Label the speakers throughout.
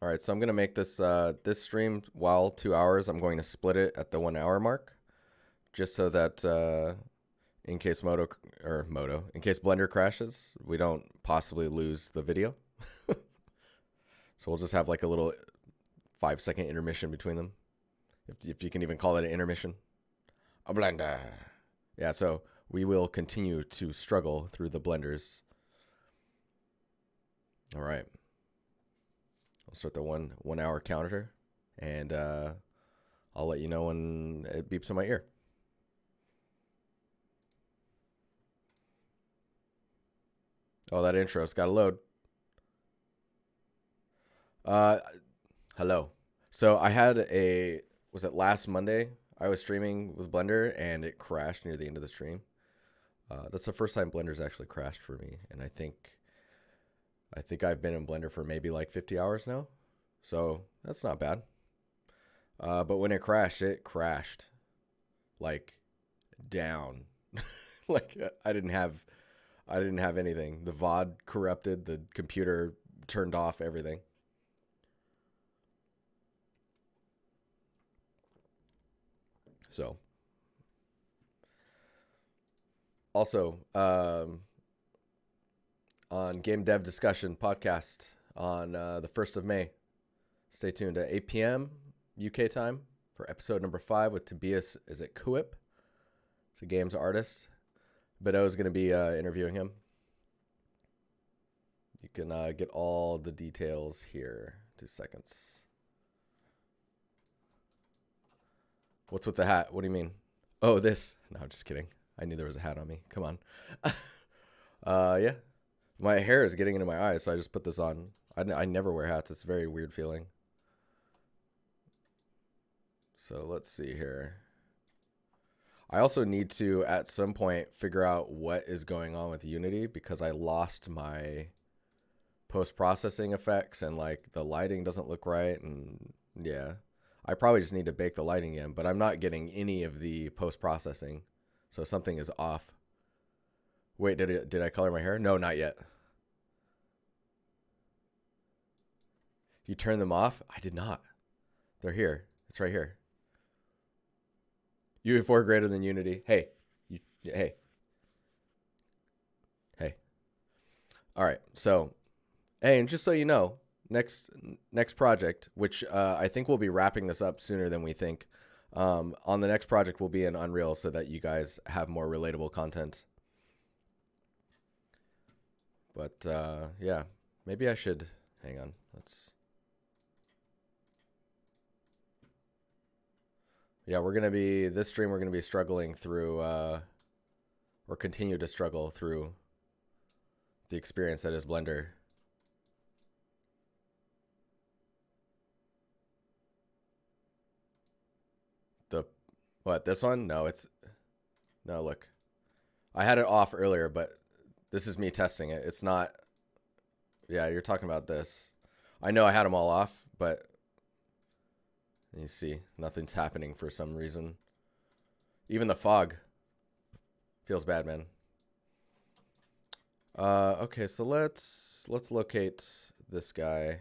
Speaker 1: All right, so I'm gonna make this this stream while 2 hours. I'm going to split it at the 1 hour mark, just so that in case in case Blender crashes, we don't possibly lose the video. So we'll just have like a little 5 second intermission between them, if you can even call it an intermission. A blender. Yeah, so we will continue to struggle through the blenders. All right. I'll start the 1 hour counter, and I'll let you know when it beeps in my ear. Oh, that intro's got to load. Hello. So I had was it last Monday? I was streaming with Blender and it crashed near the end of the stream. That's the first time Blender's actually crashed for me, and I think I've been in Blender for maybe like 50 hours now, so that's not bad. But when it crashed like down, like I didn't have anything. The VOD corrupted, the computer turned off, everything. So, also, on Game Dev Discussion podcast on the 1st of May. Stay tuned at 8 p.m. UK time for episode number 5 with Tobias, is it Kuip? It's a games artist. Beto is going to be interviewing him. You can get all the details here. 2 seconds. What's with the hat? What do you mean? Oh, this. No, I'm just kidding. I knew there was a hat on me. Come on. Yeah. My hair is getting into my eyes, so I just put this on. I never wear hats. It's a very weird feeling. So let's see here. I also need to, at some point, figure out what is going on with Unity, because I lost my post-processing effects, and like the lighting doesn't look right, and yeah. I probably just need to bake the lighting in, but I'm not getting any of the post-processing, so something is off. Wait, did I color my hair? No, not yet. You turned them off? I did not. They're here. It's right here. UE4 greater than Unity. Hey. Hey. All right. So, hey, and just so you know, next project, which I think we'll be wrapping this up sooner than we think. On the next project, we'll be in Unreal so that you guys have more relatable content. But yeah, maybe I should hang on. Yeah, this stream we're gonna be struggling through, or continue to struggle through the experience that is Blender. What, this one? No, look. I had it off earlier, but this is me testing it. It's not, yeah, you're talking about this. I know I had them all off, but you see, nothing's happening for some reason. Even the fog feels bad, man. Okay, so let's locate this guy.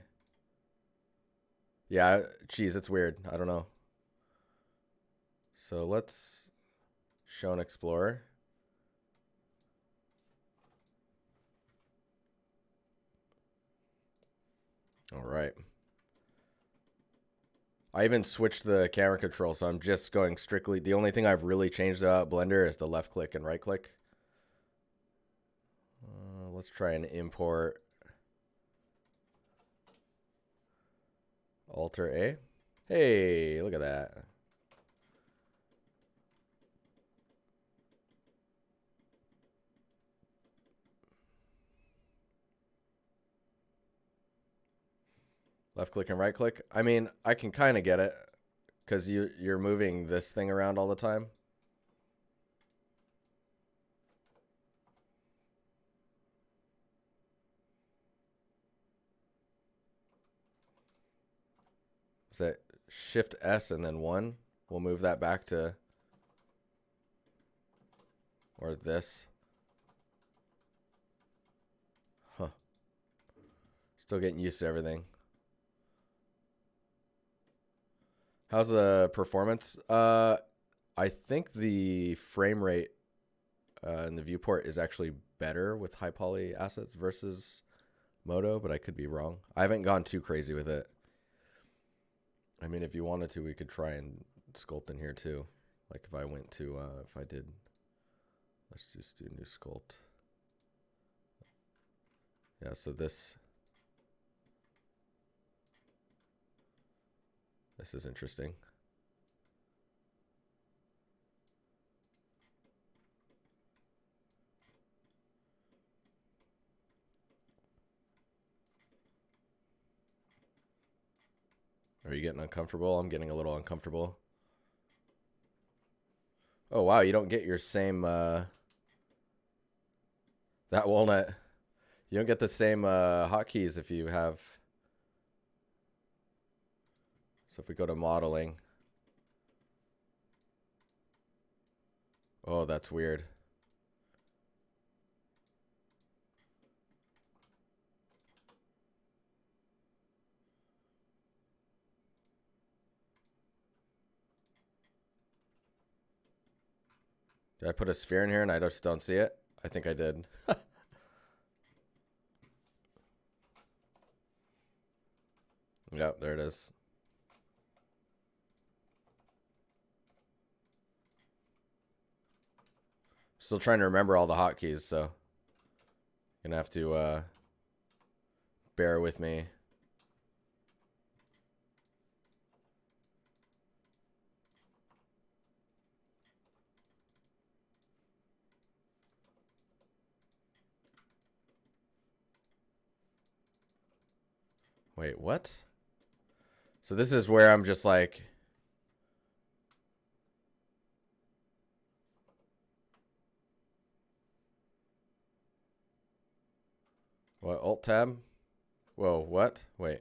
Speaker 1: Yeah, geez, it's weird. I don't know. So let's show and explore. All right. I even switched the camera control, so I'm just going strictly. The only thing I've really changed about Blender is the left click and right click. Let's try and import Alter A. Hey, look at that. Left click and right click. I mean, I can kind of get it because you're moving this thing around all the time. Is that Shift S and then 1? We'll move that back to, or this. Huh. Still getting used to everything. How's the performance? I think the frame rate in the viewport is actually better with high poly assets versus Moto, but I could be wrong. I haven't gone too crazy with it. I mean, if you wanted to, we could try and sculpt in here too. Like if I went to, if I did, let's just do new sculpt. Yeah, so this is interesting. Are you getting uncomfortable? I'm getting a little uncomfortable. Oh, wow. You don't get your same, that walnut. You don't get the same hotkeys if you have. So if we go to modeling. Oh, that's weird. Did I put a sphere in here and I just don't see it? I think I did. Yep, there it is. Still trying to remember all the hotkeys, so gonna have to bear with me. Wait, what? So this is where I'm just like, what, Alt Tab? Whoa, what? Wait.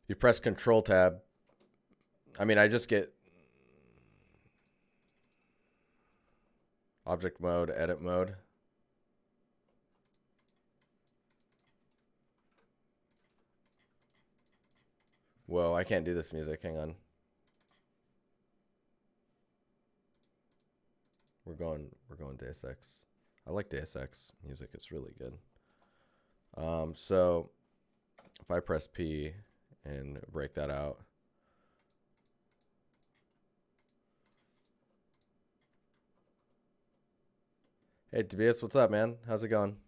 Speaker 1: You press Control Tab. I mean, I just get object mode, edit mode. Whoa, I can't do this music. Hang on. We're going Deus Ex. I like Deus Ex music. It's really good. So if I press P and break that out. Hey, Tobias, what's up, man? How's it going?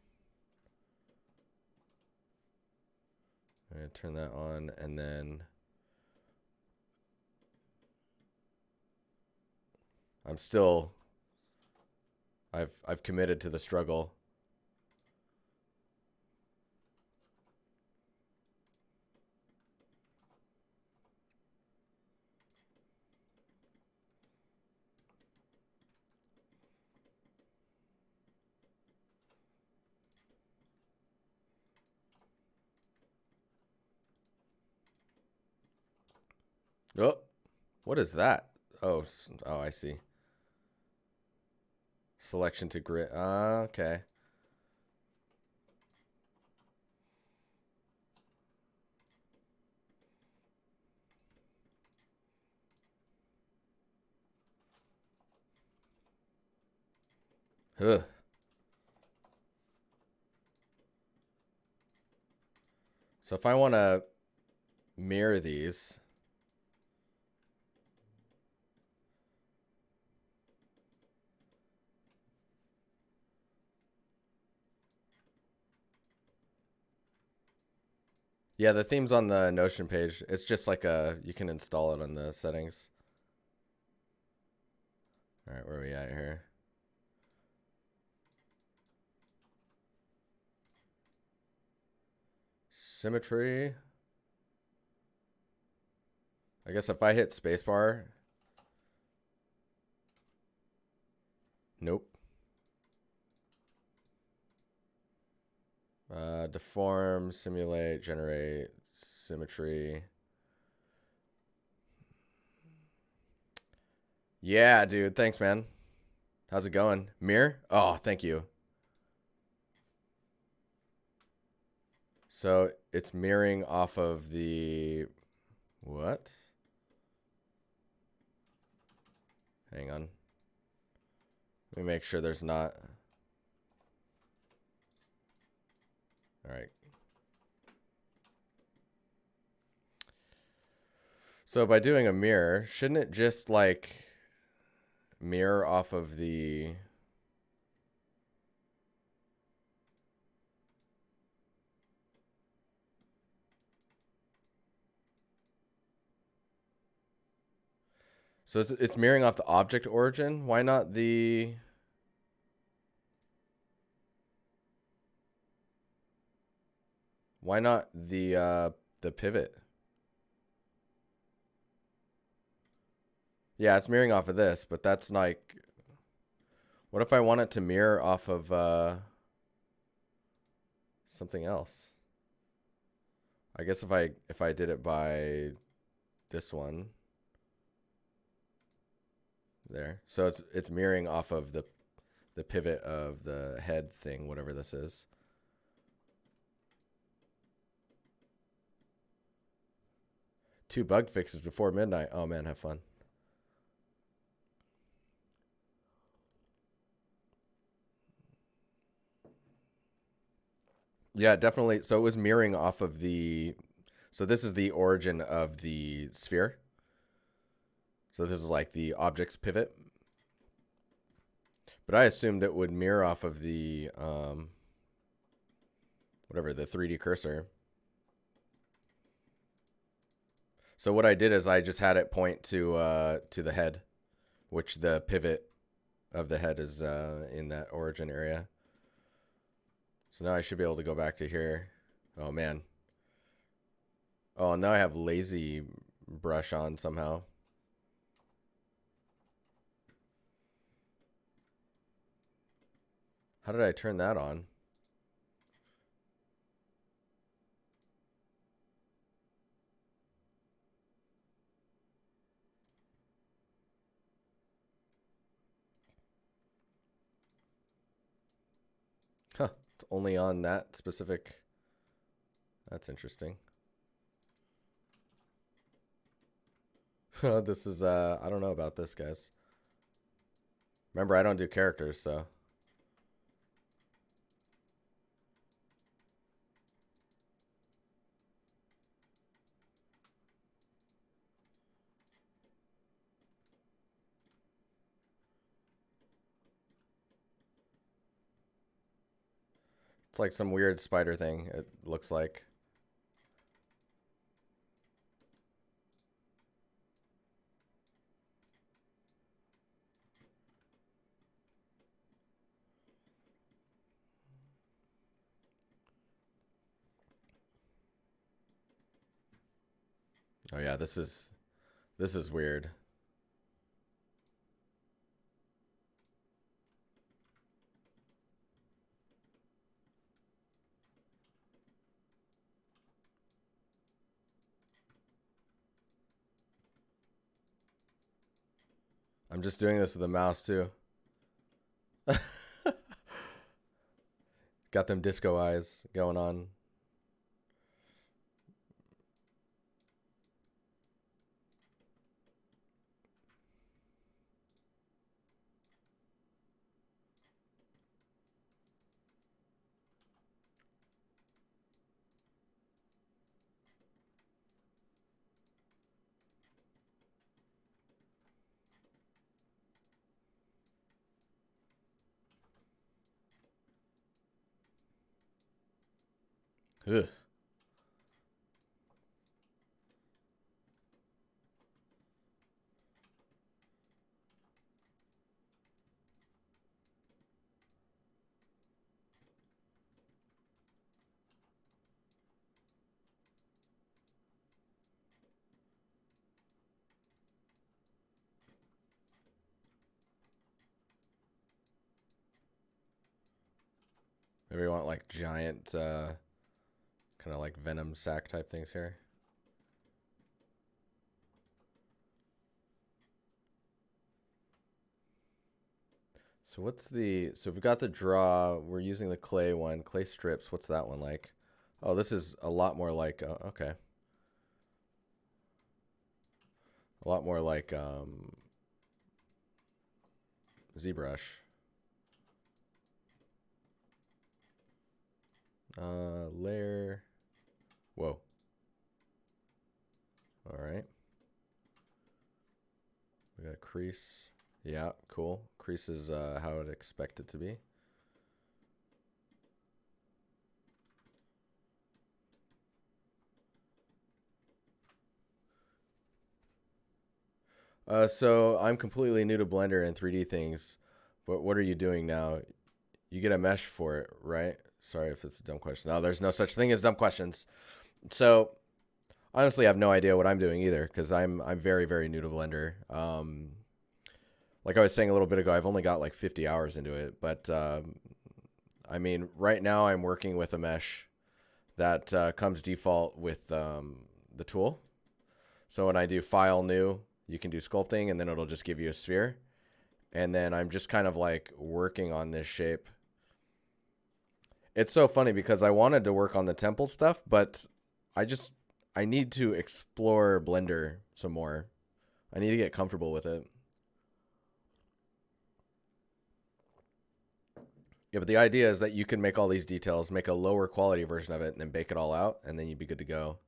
Speaker 1: I'm gonna turn that on, and then I'm still. I've committed to the struggle. Oh, what is that? Oh, I see. Selection to grid. Okay. Ugh. So if I want to mirror these. Yeah, the theme's on the Notion page. It's just like you can install it on the settings. All right, where are we at here? Symmetry. I guess if I hit spacebar. Nope. Deform, simulate, generate, symmetry. Yeah, dude. Thanks, man. How's it going? Mirror? Oh, thank you. So it's mirroring off of the What? Hang on. Let me make sure there's not. All right. So by doing a mirror, shouldn't it just like mirror off of the... So it's mirroring off the object origin. Why not the... Why not the pivot? Yeah, it's mirroring off of this, but that's like... What if I want it to mirror off of something else? I guess if I did it by this one. There. So it's mirroring off of the pivot of the head thing, whatever this is. Two bug fixes before midnight. Oh man, have fun. Yeah, definitely. So it was mirroring off of the... So this is the origin of the sphere. So this is like the object's pivot. But I assumed it would mirror off of the, whatever, the 3D cursor. So what I did is I just had it point to the head, which the pivot of the head is in that origin area. So now I should be able to go back to here. Oh, man. Oh, now I have lazy brush on somehow. How did I turn that on? Huh, it's only on that specific. That's interesting. This is, I don't know about this, guys. Remember, I don't do characters, so. It's like some weird spider thing, it looks like. Oh yeah, this is weird. I'm just doing this with the mouse too. Got them disco eyes going on. Ugh. Maybe we want like giant, kind of like venom sac type things here. So what's the, so we've got the draw, we're using the clay one, clay strips. What's that one like? Oh, this is a lot more like, okay. A lot more like ZBrush. Layer. Whoa. All right. We got crease. Yeah, cool. Crease is how I'd expect it to be. So I'm completely new to Blender and 3D things, but what are you doing now? You get a mesh for it, right? Sorry if it's a dumb question. No, there's no such thing as dumb questions. So honestly, I have no idea what I'm doing either because I'm very, very new to Blender. Like I was saying a little bit ago, I've only got like 50 hours into it, but I mean, right now I'm working with a mesh that comes default with the tool. So when I do file new, you can do sculpting and then it'll just give you a sphere. And then I'm just kind of like working on this shape. It's so funny because I wanted to work on the temple stuff, but I need to explore Blender some more. I need to get comfortable with it. Yeah, but the idea is that you can make all these details, make a lower quality version of it, and then bake it all out, and then you'd be good to go.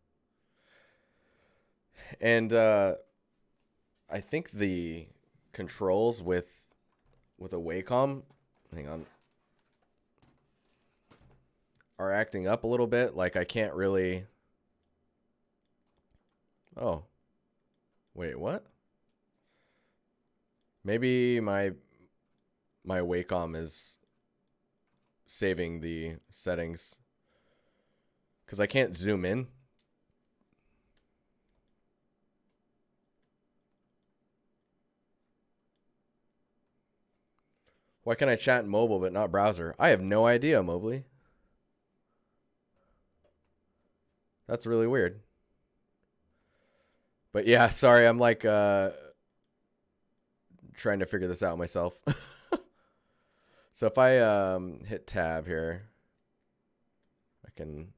Speaker 1: And I think the controls with a Wacom, hang on, are acting up a little bit. Like I can't really. Oh, wait, what? Maybe my Wacom is saving the settings because I can't zoom in. Why can I chat in mobile but not browser? I have no idea, Mobley. That's really weird. But yeah, sorry, I'm like trying to figure this out myself. So if I hit tab here, I can.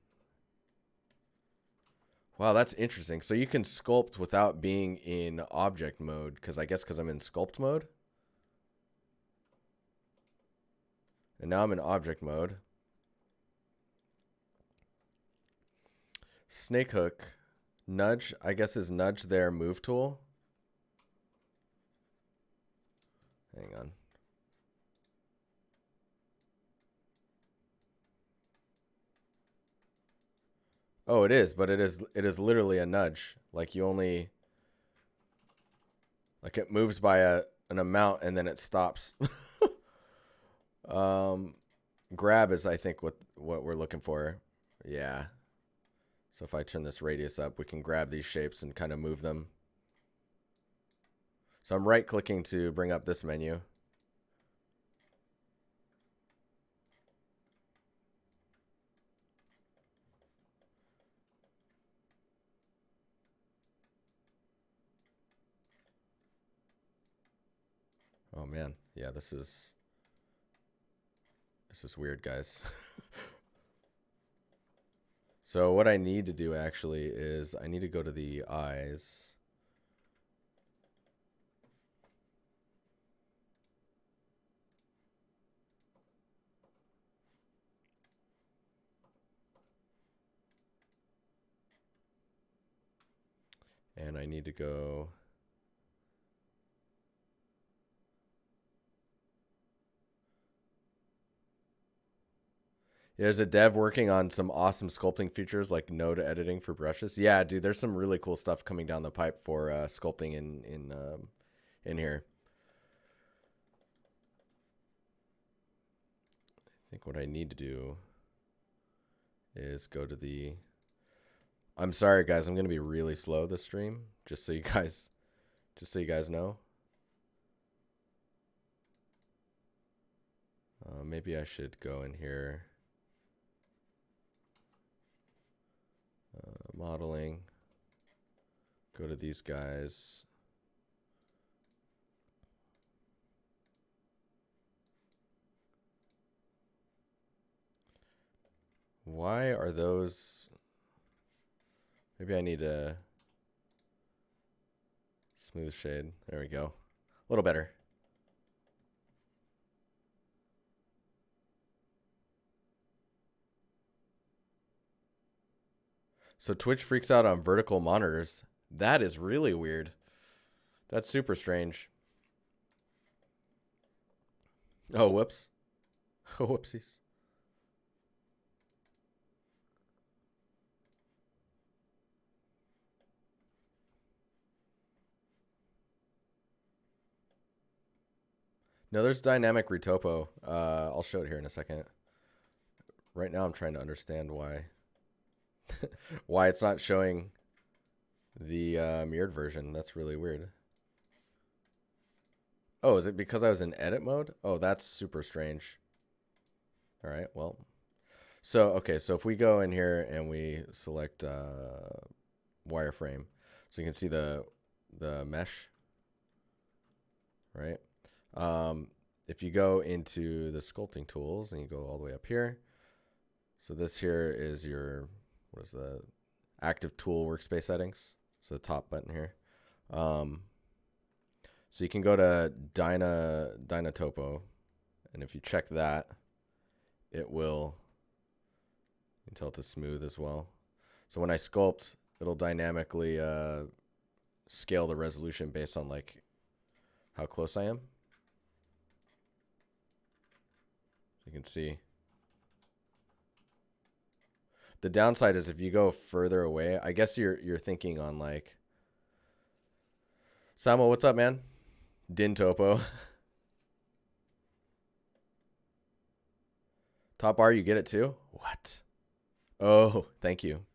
Speaker 1: Wow, that's interesting. So you can sculpt without being in object mode, because I guess because I'm in sculpt mode. And now I'm in object mode. Snake hook, nudge, I guess is nudge their move tool. Hang on. Oh, it is, but it is literally a nudge. Like you only, like it moves by an amount and then it stops. Grab is I think what we're looking for. Yeah. So if I turn this radius up, we can grab these shapes and kind of move them. So I'm right clicking to bring up this menu. Oh man, yeah, this is weird, guys. So what I need to do actually is I need to go to the eyes. And I need to go. There's a dev working on some awesome sculpting features like node editing for brushes. Yeah, dude, there's some really cool stuff coming down the pipe for sculpting in here. I think what I need to do is go to the. I'm sorry, guys. I'm gonna be really slow this stream, just so you guys know. Maybe I should go in here. Modeling. Go to these guys. Why are those? Maybe I need to Smooth shade. There we go. A little better. So Twitch freaks out on vertical monitors. That is really weird. That's super strange. Oh, whoops. Oh, whoopsies. No, there's dynamic retopo. I'll show it here in a second. Right now I'm trying to understand why why it's not showing the mirrored version. That's really weird. Oh, is it because I was in edit mode? Oh, that's super strange. All right, well. So, okay, so if we go in here and we select wireframe, so you can see the mesh, right? If you go into the sculpting tools and you go all the way up here, so this here is your, what is the active tool workspace settings? So the top button here. So you can go to Dynatopo, and if you check that, it will, you can tell it to smooth as well. So when I sculpt, it'll dynamically scale the resolution based on like how close I am. You can see. The downside is if you go further away, I guess you're thinking on like, Samo, what's up, man? Din Topo. Top bar, you get it too? What? Oh, thank you.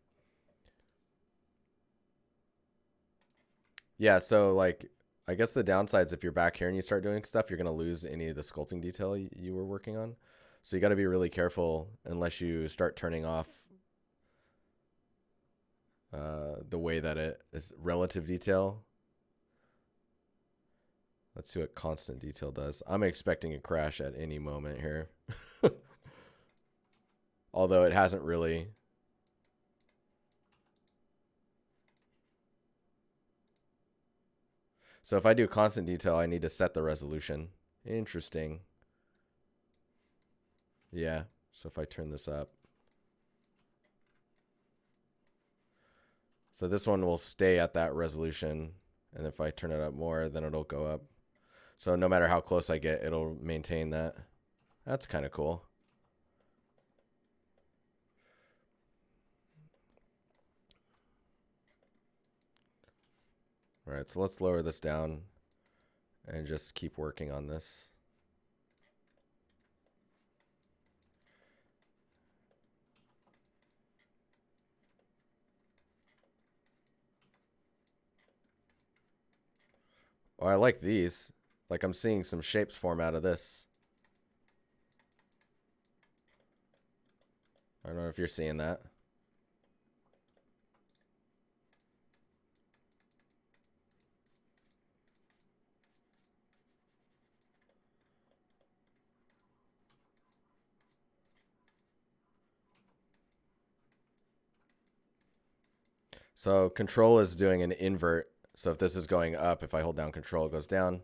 Speaker 1: Yeah, so like, I guess the downside is if you're back here and you start doing stuff, you're going to lose any of the sculpting detail you were working on. So you got to be really careful unless you start turning off the way that it is relative detail. Let's see what constant detail does. I'm expecting a crash at any moment here. Although it hasn't really. So if I do constant detail, I need to set the resolution. Interesting. Yeah, so if I turn this up. So this one will stay at that resolution. And if I turn it up more, then it'll go up. So no matter how close I get, it'll maintain that. That's kind of cool. All right, so let's lower this down and just keep working on this. Oh, I like these. Like I'm seeing some shapes form out of this. I don't know if you're seeing that. So control is doing an invert. So if this is going up, if I hold down control, it goes down.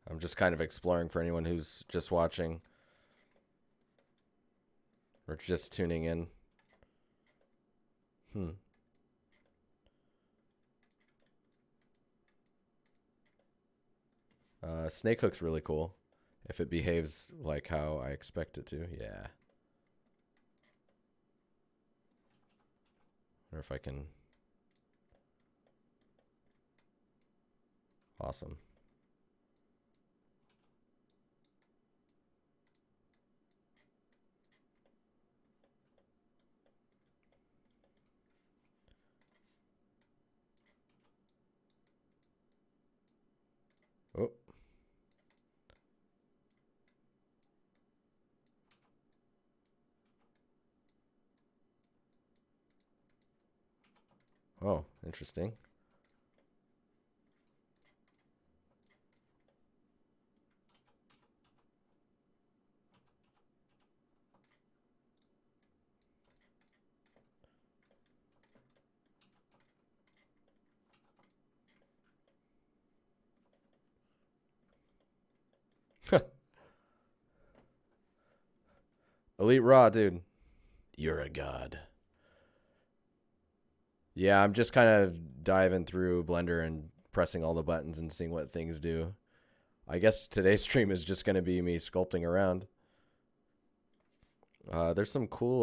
Speaker 1: I'm just kind of exploring for anyone who's just watching or just tuning in. Snake hook's really cool if it behaves like how I expect it to. Yeah. Or if I can. Awesome. Oh. Oh, interesting. Elite Raw, dude. You're a god. Yeah, I'm just kind of diving through Blender and pressing all the buttons and seeing what things do. I guess today's stream is just going to be me sculpting around. There's some cool,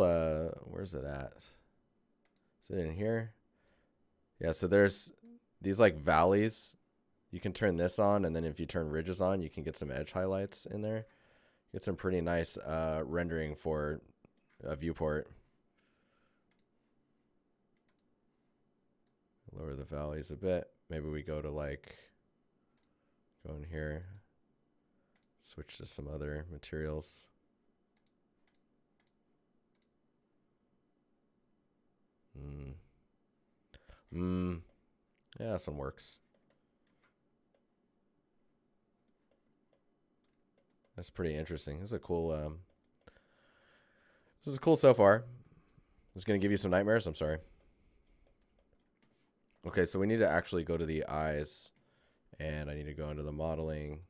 Speaker 1: where's it at? Is it in here? Yeah, so there's these like valleys. You can turn this on, and then if you turn ridges on, you can get some edge highlights in there. Get some pretty nice rendering for a viewport. Lower the valleys a bit. Maybe we go to like, go in here, switch to some other materials. Yeah, this one works. That's pretty interesting. This is a cool, this is cool so far. This is going to give you some nightmares. I'm sorry. Okay, so we need to actually go to the eyes, and I need to go into the modeling.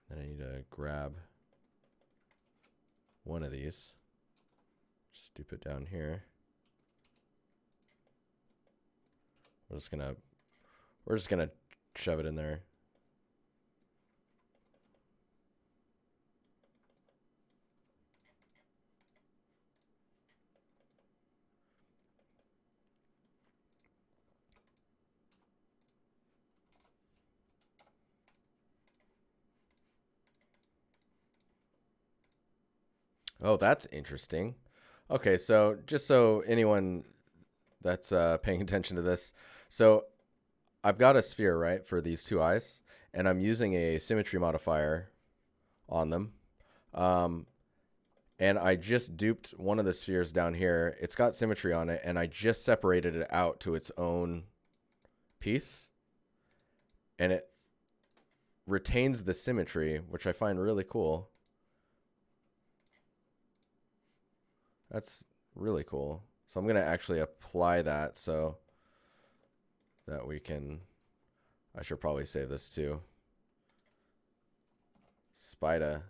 Speaker 1: Then I need to grab one of these. Just stoop it down here. We're just gonna shove it in there. Oh, that's interesting. Okay, so just so anyone that's paying attention to this, so I've got a sphere, right, for these two eyes, and I'm using a symmetry modifier on them. And I just duped one of the spheres down here. It's got symmetry on it, and I just separated it out to its own piece, and it retains the symmetry, which I find really cool. That's really cool. So I'm going to actually apply that so that we can, I should probably save this too. Spider.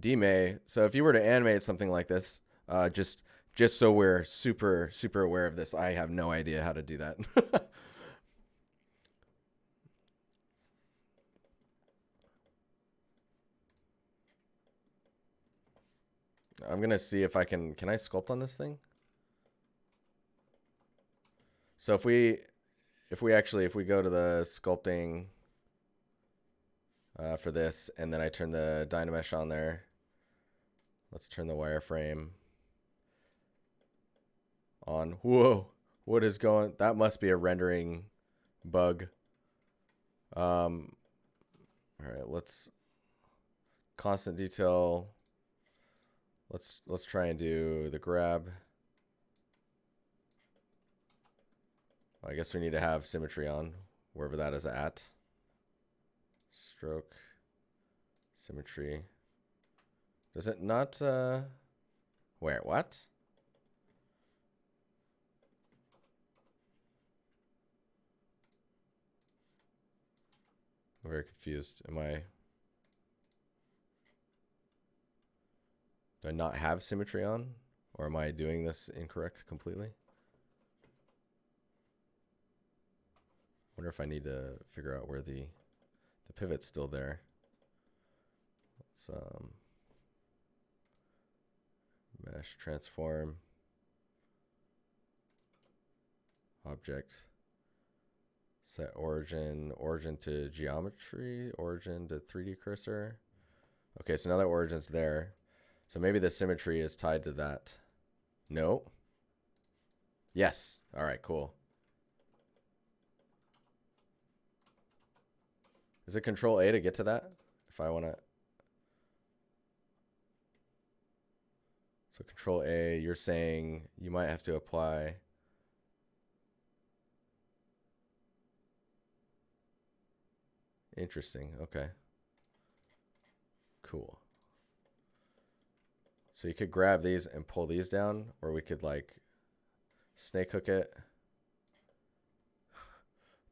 Speaker 1: D-May. So if you were to animate something like this, just so we're super aware of this, I have no idea how to do that. I'm gonna see if I can I sculpt on this thing? So if we go to the sculpting for this, and then I turn the Dynamesh on there, let's turn the wireframe on. Whoa, what is going? That must be a rendering bug. All right, let's constant detail. Let's try and do the grab. I guess we need to have symmetry on wherever that is at. Stroke, symmetry. Does it not? Where? What? I'm very confused. Do I not have symmetry on? Or am I doing this incorrect completely? Wonder if I need to figure out where the pivot's still there. Let's mesh transform object, set origin to geometry, origin to 3D cursor. Okay, so now that origin's there. So maybe the symmetry is tied to that. No. Yes. All right, cool. Is it Control A to get to that? If I want to. So Control A, you're saying you might have to apply. Interesting. Okay. Cool. So you could grab these and pull these down, or we could like snake hook it.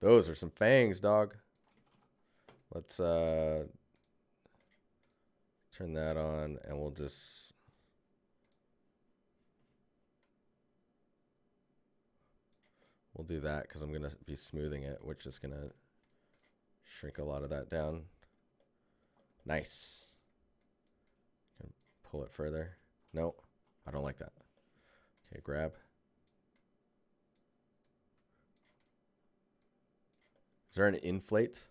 Speaker 1: Those are some fangs, dog. Let's turn that on, and we'll just do that because I'm gonna be smoothing it, which is gonna shrink a lot of that down. Nice. Can pull it further. Nope, I don't like that. Okay, grab. Is there an inflate?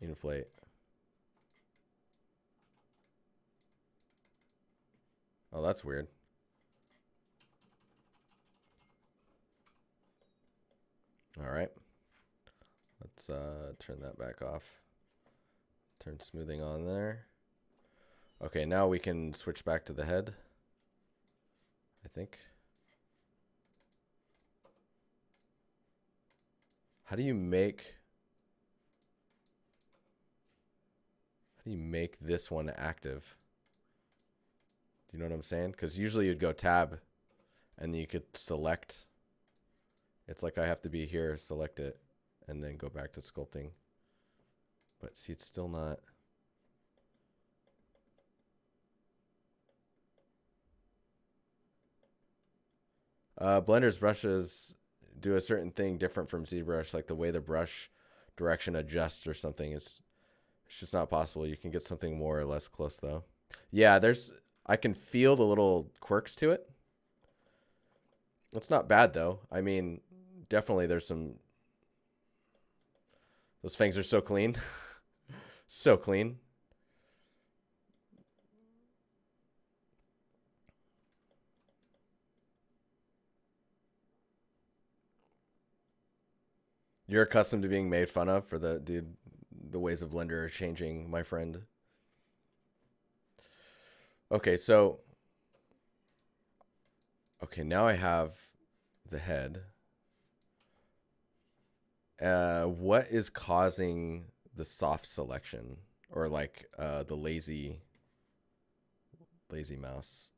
Speaker 1: Inflate. Oh, that's weird. All right. Let's turn that back off. Turn smoothing on there. Okay, now we can switch back to the head, I think. How do you make this one active? Do you know what I'm saying? Because usually you'd go tab and you could select. It's like I have to be here, select it, and then go back to sculpting. But see, it's still not. Blender's brushes do a certain thing different from ZBrush, like the way the brush direction adjusts or something. It's just not possible. You can get something more or less close though. Yeah, I can feel the little quirks to it. It's not bad though. I mean, definitely there's some. Those fangs are so clean. So clean. You're accustomed to being made fun of for the ways of Blender are changing, my friend. Okay, so now I have the head. What is causing the soft selection, or like the lazy mouse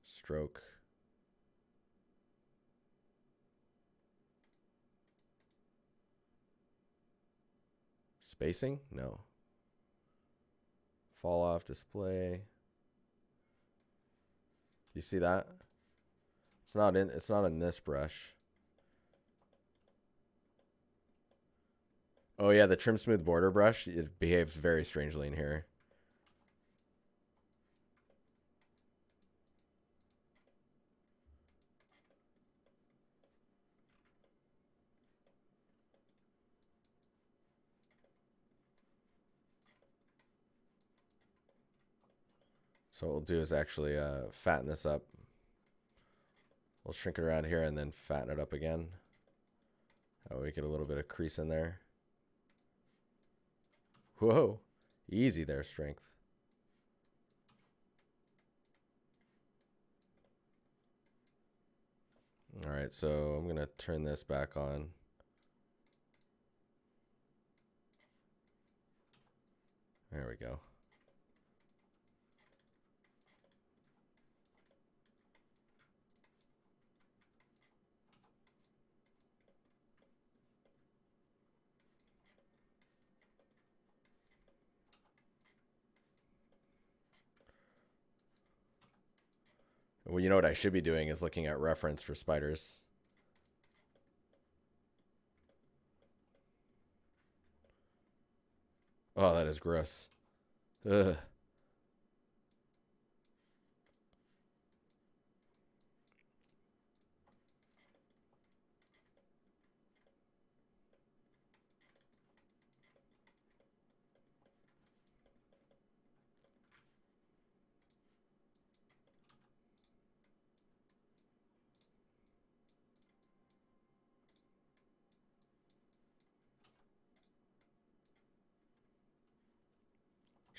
Speaker 1: stroke? Spacing? No. Fall off display. You see that? It's not in this brush. Oh yeah, the trim smooth border brush, it behaves very strangely in here. So what we'll do is actually fatten this up. We'll shrink it around here and then fatten it up again. That way we get a little bit of crease in there. Whoa, easy there, strength. All right, so I'm gonna turn this back on. There we go. Well, you know what I should be doing is looking at reference for spiders. Oh, that is gross. Ugh.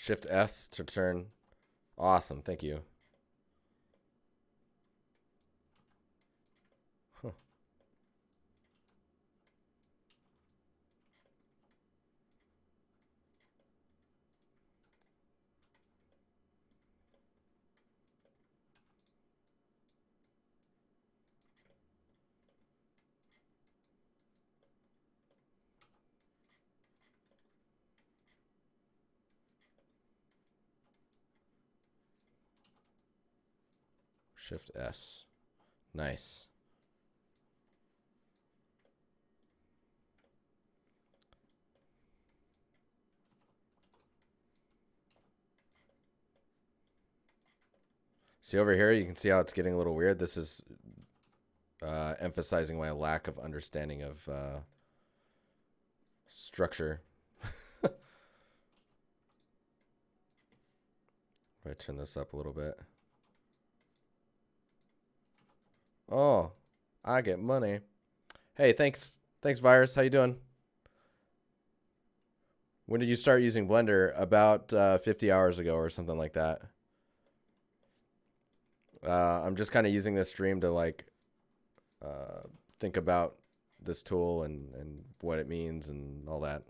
Speaker 1: Shift S to turn. Awesome. Thank you. Huh. Shift S. Nice. See over here, you can see how it's getting a little weird. This is emphasizing my lack of understanding of structure. If I turn this up a little bit. Oh, I get money. Hey, thanks, Virus. How you doing? When did you start using Blender? About 50 hours ago or something like that. I'm just kind of using this stream to like think about this tool and what it means and all that.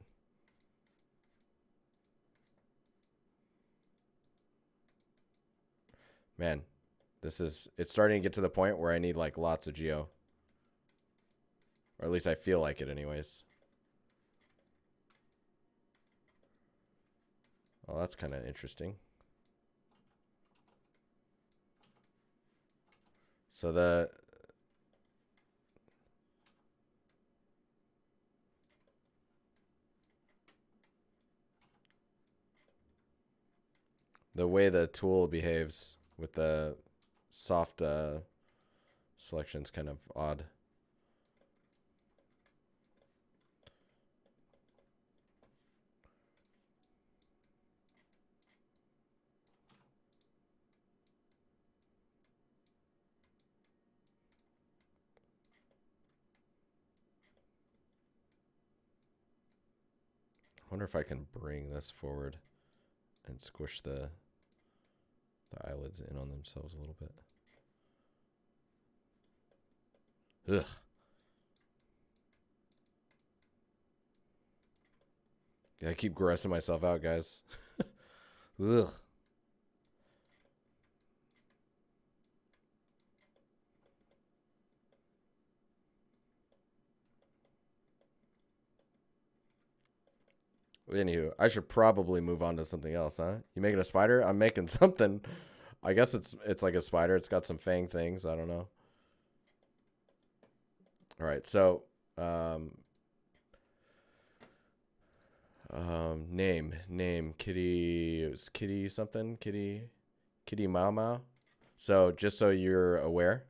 Speaker 1: Man, it's starting to get to the point where I need like lots of geo. Or at least I feel like it anyways. Well, that's kind of interesting. So the way the tool behaves with the soft selection is kind of odd. I wonder if I can bring this forward and squish the eyelids in on themselves a little bit. Ugh. Yeah, I keep grossing myself out, guys. Ugh. Anywho, I should probably move on to something else, huh? You making a spider? I'm making something. I guess it's like a spider. It's got some fang things. I don't know. All right, so name kitty. It was kitty something. Kitty Mau Mau. So just so you're aware,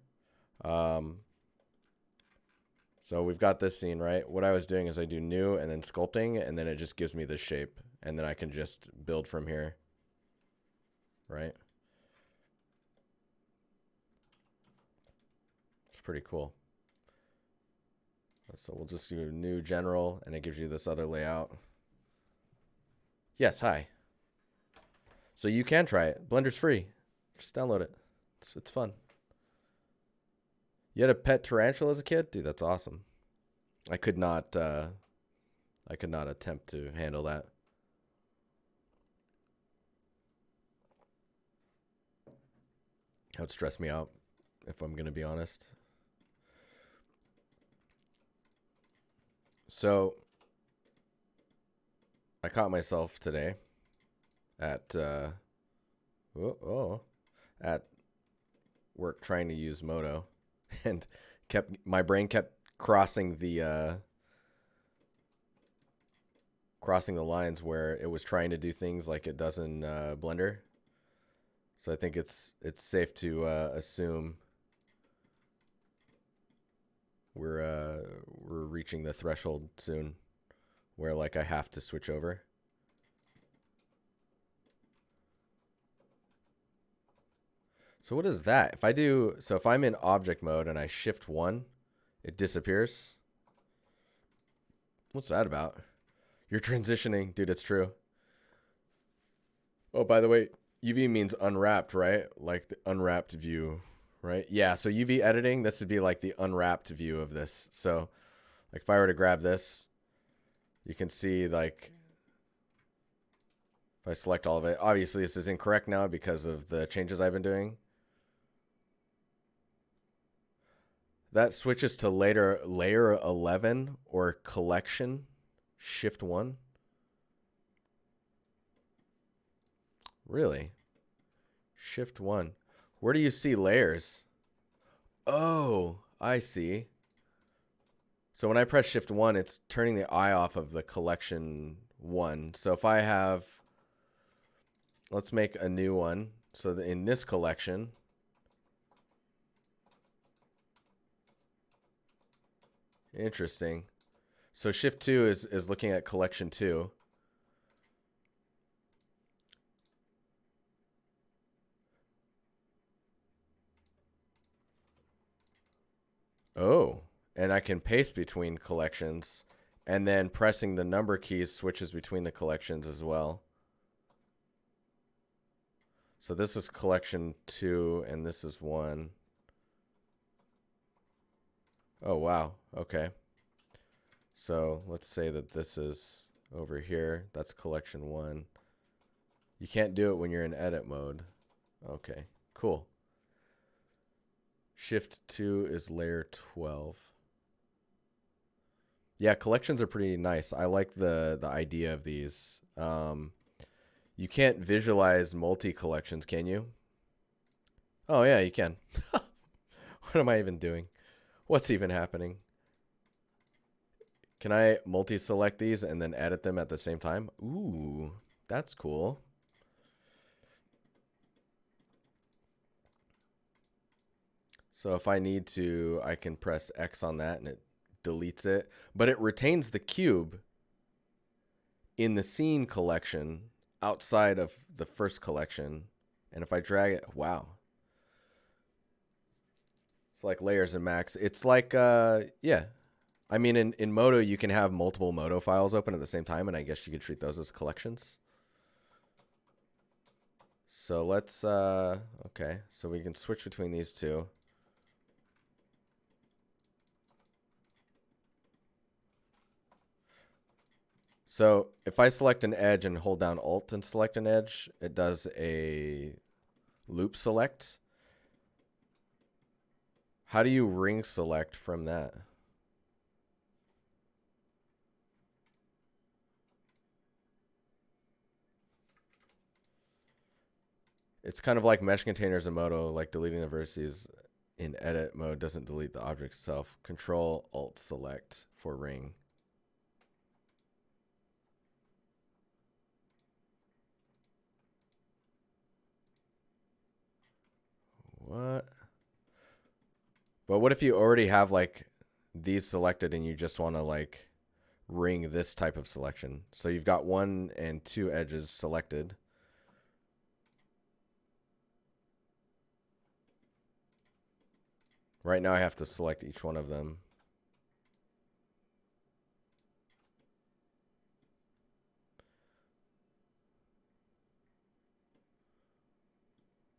Speaker 1: so we've got this scene, right? What I was doing is I do new and then sculpting, and then it just gives me the shape, and then I can just build from here, right? It's pretty cool. So we'll just do new general, and it gives you this other layout. Yes, hi. So you can try it. Blender's free. Just download it. It's fun. You had a pet tarantula as a kid? Dude, that's awesome. I could not attempt to handle that. That would stress me out, if I'm going to be honest. So I caught myself today at at work trying to use Moto, and my brain kept crossing the lines where it was trying to do things like it does in Blender. So I think it's safe to assume we're reaching the threshold soon where like I have to switch over. So what is that? If I'm in object mode and I shift 1, it disappears. What's that about? You're transitioning, dude, it's true. Oh, by the way, UV means unwrapped, right? Like the unwrapped view, right? Yeah, so UV editing, this would be like the unwrapped view of this. So like if I were to grab this, you can see like if I select all of it, obviously this is incorrect now because of the changes I've been doing. That switches to layer 11 or collection, shift 1. Really? Shift 1. Where do you see layers? Oh, I see. So when I press shift 1, it's turning the eye off of the collection 1. So if I have, let's make a new one. So that in this collection, interesting. So shift 2 is looking at collection 2. Oh, and I can paste between collections, and then pressing the number keys switches between the collections as well. So this is collection 2 and this is 1. Oh, wow. Okay. So let's say that this is over here. That's collection 1. You can't do it when you're in edit mode. Okay, cool. Shift 2 is layer 12. Yeah, collections are pretty nice. I like the idea of these. You can't visualize multi-collections, can you? Oh, yeah, you can. What am I even doing? What's even happening? Can I multi-select these and then edit them at the same time? Ooh, that's cool. So if I need to, I can press X on that and it deletes it. But it retains the cube in the scene collection outside of the first collection. And if I drag it, wow. It's like layers and max. It's like, yeah. I mean, in Moto, you can have multiple Moto files open at the same time, and I guess you could treat those as collections. So let's, okay. So we can switch between these two. So if I select an edge and hold down Alt and select an edge, it does a loop select. How do you ring select from that? It's kind of like mesh containers in Moto, like deleting the vertices in edit mode doesn't delete the object itself. Control Alt select for ring. What? But what if you already have like these selected and you just want to like ring this type of selection? So you've got 1 and 2 edges selected. Right now I have to select each one of them.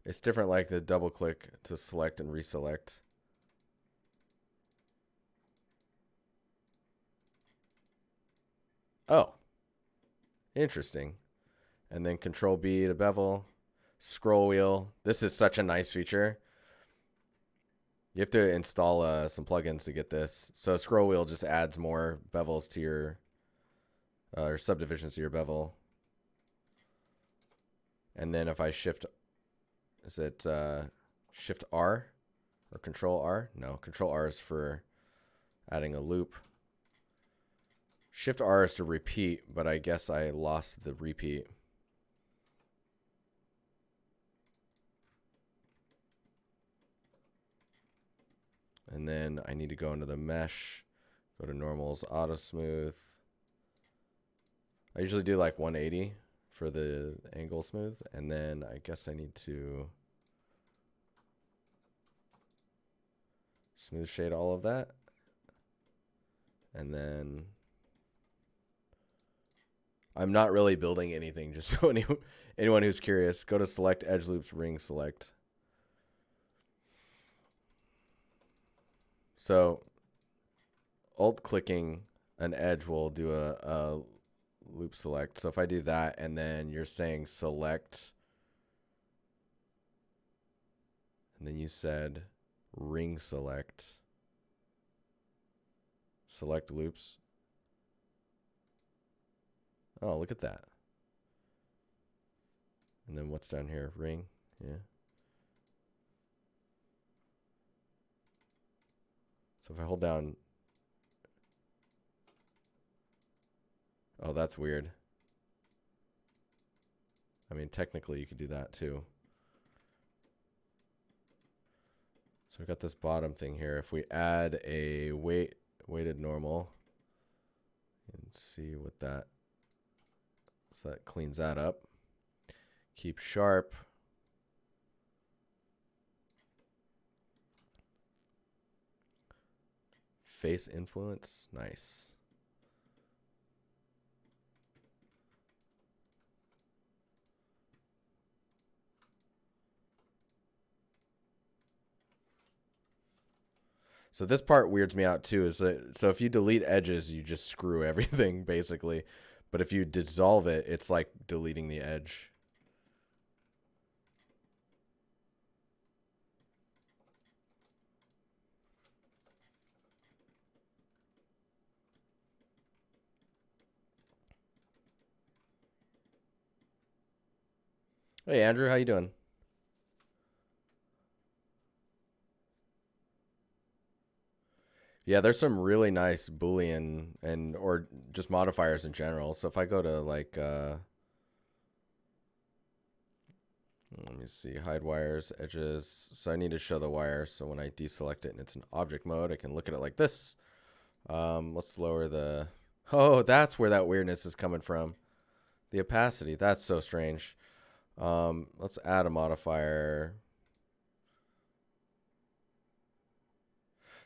Speaker 1: It's different like the double click to select and reselect. Oh, interesting. And then Control B to bevel. Scroll wheel. This is such a nice feature. You have to install some plugins to get this. So scroll wheel just adds more bevels to your, or subdivisions to your bevel. And then if I shift, is it shift R or control R? No, control R is for adding a loop. Shift R is to repeat, but I guess I lost the repeat. And then I need to go into the mesh, go to normals, auto smooth. I usually do like 180 for the angle smooth. And then I guess I need to smooth shade all of that. And then I'm not really building anything, just so anyone who's curious, go to select edge loops, ring select. So alt clicking an edge will do a loop select. So if I do that and then you're saying select, and then you said ring select, select loops. Oh, look at that. And then what's down here? Ring. Yeah. So if I hold down. Oh, that's weird. I mean, technically you could do that too. So we've got this bottom thing here. If we add a weighted normal and see what that, so that cleans that up. Keep sharp. Face influence, nice. So this part weirds me out too, is that, so if you delete edges, you just screw everything basically. But if you dissolve it, it's like deleting the edge. Hey Andrew, how you doing? Yeah, there's some really nice Boolean and or just modifiers in general. So if I go to like let me see, hide wires, edges. So I need to show the wire. So when I deselect it and it's in object mode, I can look at it like this. Let's lower the, oh, that's where that weirdness is coming from. The opacity, that's so strange. Let's add a modifier.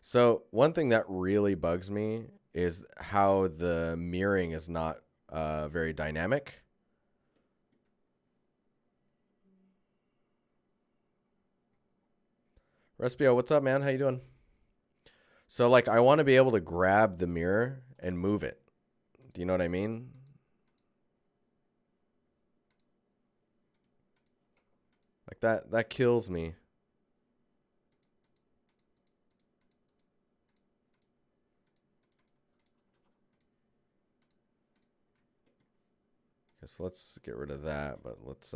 Speaker 1: So one thing that really bugs me is how the mirroring is not very dynamic. Respio, what's up, man? How you doing? So like I want to be able to grab the mirror and move it. Do you know what I mean? Like that kills me. Okay, so let's get rid of that, but let's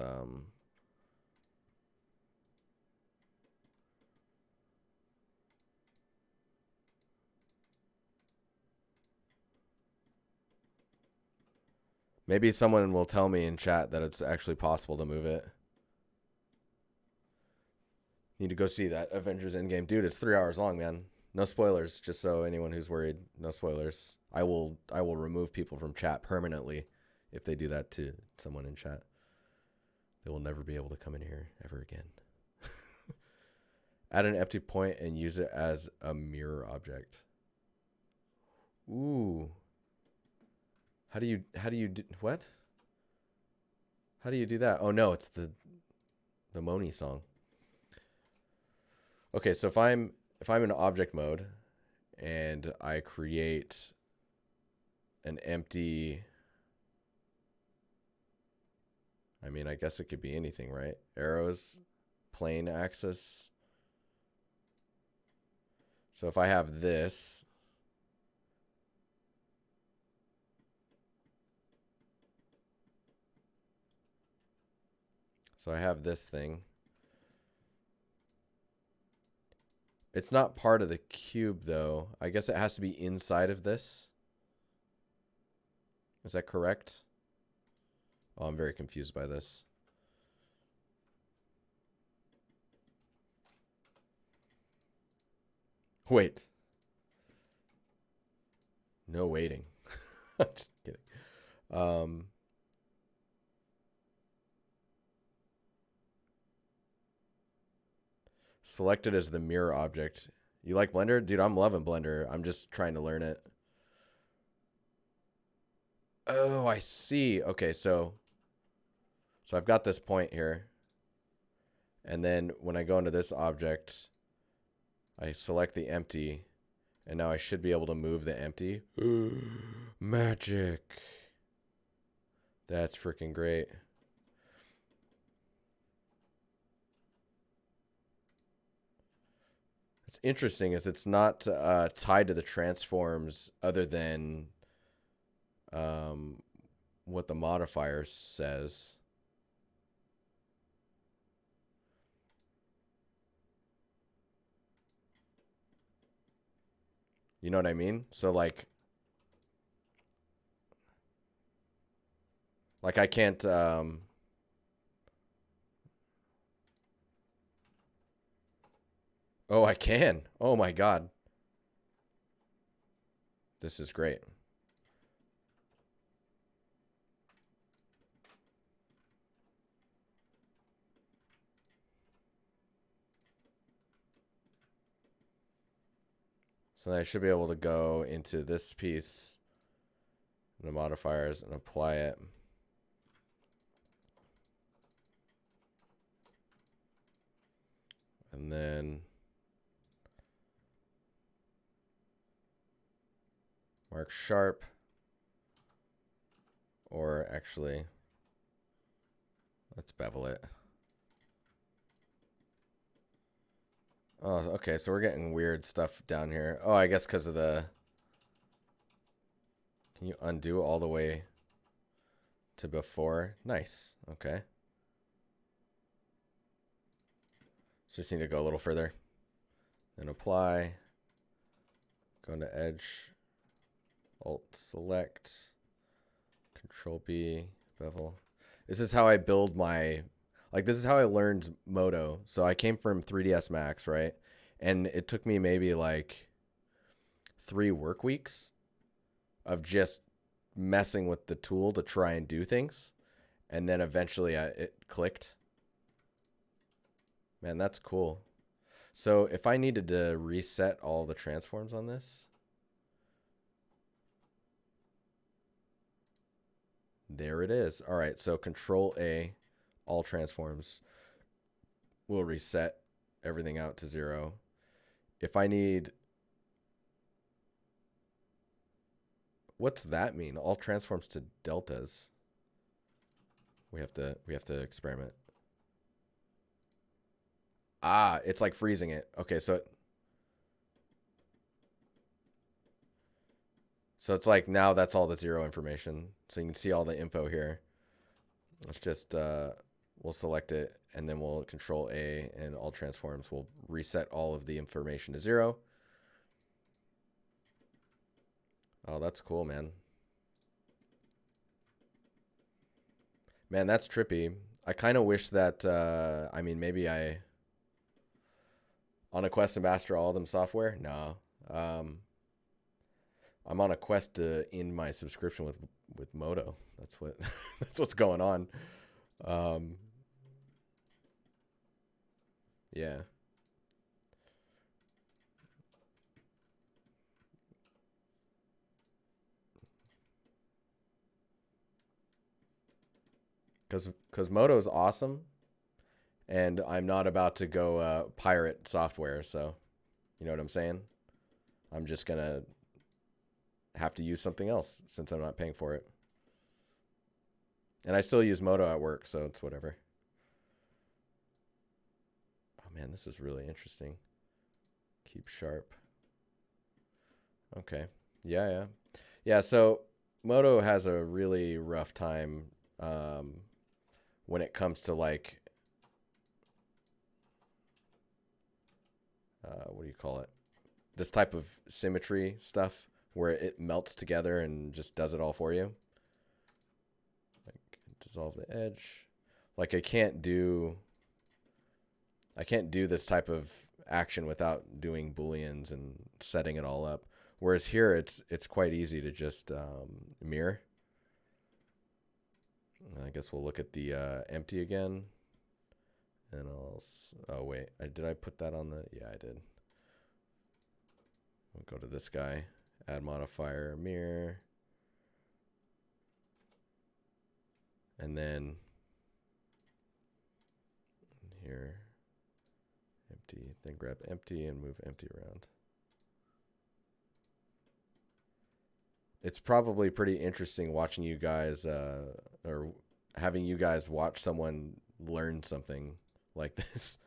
Speaker 1: maybe someone will tell me in chat that it's actually possible to move it. Need to go see that Avengers Endgame. Dude, it's 3 hours long, man. No spoilers, just so anyone who's worried, no spoilers. I will remove people from chat permanently if they do that to someone in chat. They will never be able to come in here ever again. Add an empty point and use it as a mirror object. Ooh. How do you do what? How do you do that? Oh no, it's the Moni song. Okay, so if I'm in object mode and I create an empty, I mean, I guess it could be anything, right? Arrows, plane axis. So if I have this, so I have this thing. It's not part of the cube though. I guess it has to be inside of this. Is that correct? Oh, I'm very confused by this. Wait. No waiting. Just kidding. Selected as the mirror object. You like Blender? Dude, I'm loving Blender. I'm just trying to learn it. Oh, I see. Okay, so I've got this point here. And then when I go into this object, I select the empty. And now I should be able to move the empty. Magic. That's freaking great. What's interesting is it's not tied to the transforms other than what the modifier says. You know what I mean? So like I can't oh, I can. Oh my God. This is great. So then I should be able to go into this piece in the modifiers and apply it. And then mark sharp, or actually, let's bevel it. Oh, okay, so we're getting weird stuff down here. Oh, I guess because of the... Can you undo all the way to before? Nice, okay. So just need to go a little further. Then apply. Go into edge. Alt select. Control B. Bevel. This is how I build my... Like, this is how I learned Moto. So I came from 3ds Max, right? And it took me maybe like 3 work weeks of just messing with the tool to try and do things. And then eventually it clicked. Man, that's cool. So if I needed to reset all the transforms on this, there it is. All right, so Control A, all transforms will reset everything out to 0. If I need, what's that mean? All transforms to deltas. We have to experiment. Ah, it's like freezing it. Okay, so it's like now that's all the 0 information. So you can see all the info here. Let's just we'll select it and then we'll Control A and all transforms will reset all of the information to 0. Oh, that's cool, man. Man, that's trippy. I kind of wish that I mean, maybe I on a quest to master all of them software. No. I'm on a quest to end my subscription with Moto. That's what that's what's going on. Yeah. Because Moto is awesome, and I'm not about to go pirate software. So, you know what I'm saying? I'm just gonna have to use something else since I'm not paying for it. And I still use Moto at work, so it's whatever. Oh man, this is really interesting. Keep sharp. Okay. Yeah. So Moto has a really rough time when it comes to like what do you call it? This type of symmetry stuff where it melts together and just does it all for you. Like dissolve the edge. Like I can't do this type of action without doing booleans and setting it all up. Whereas here it's quite easy to just mirror. I guess we'll look at the empty again. And oh wait, did I put that on the, yeah, I did. We'll go to this guy, add modifier, mirror. And then here, empty, then grab empty and move empty around. It's probably pretty interesting watching you guys, or having you guys watch someone learn something like this.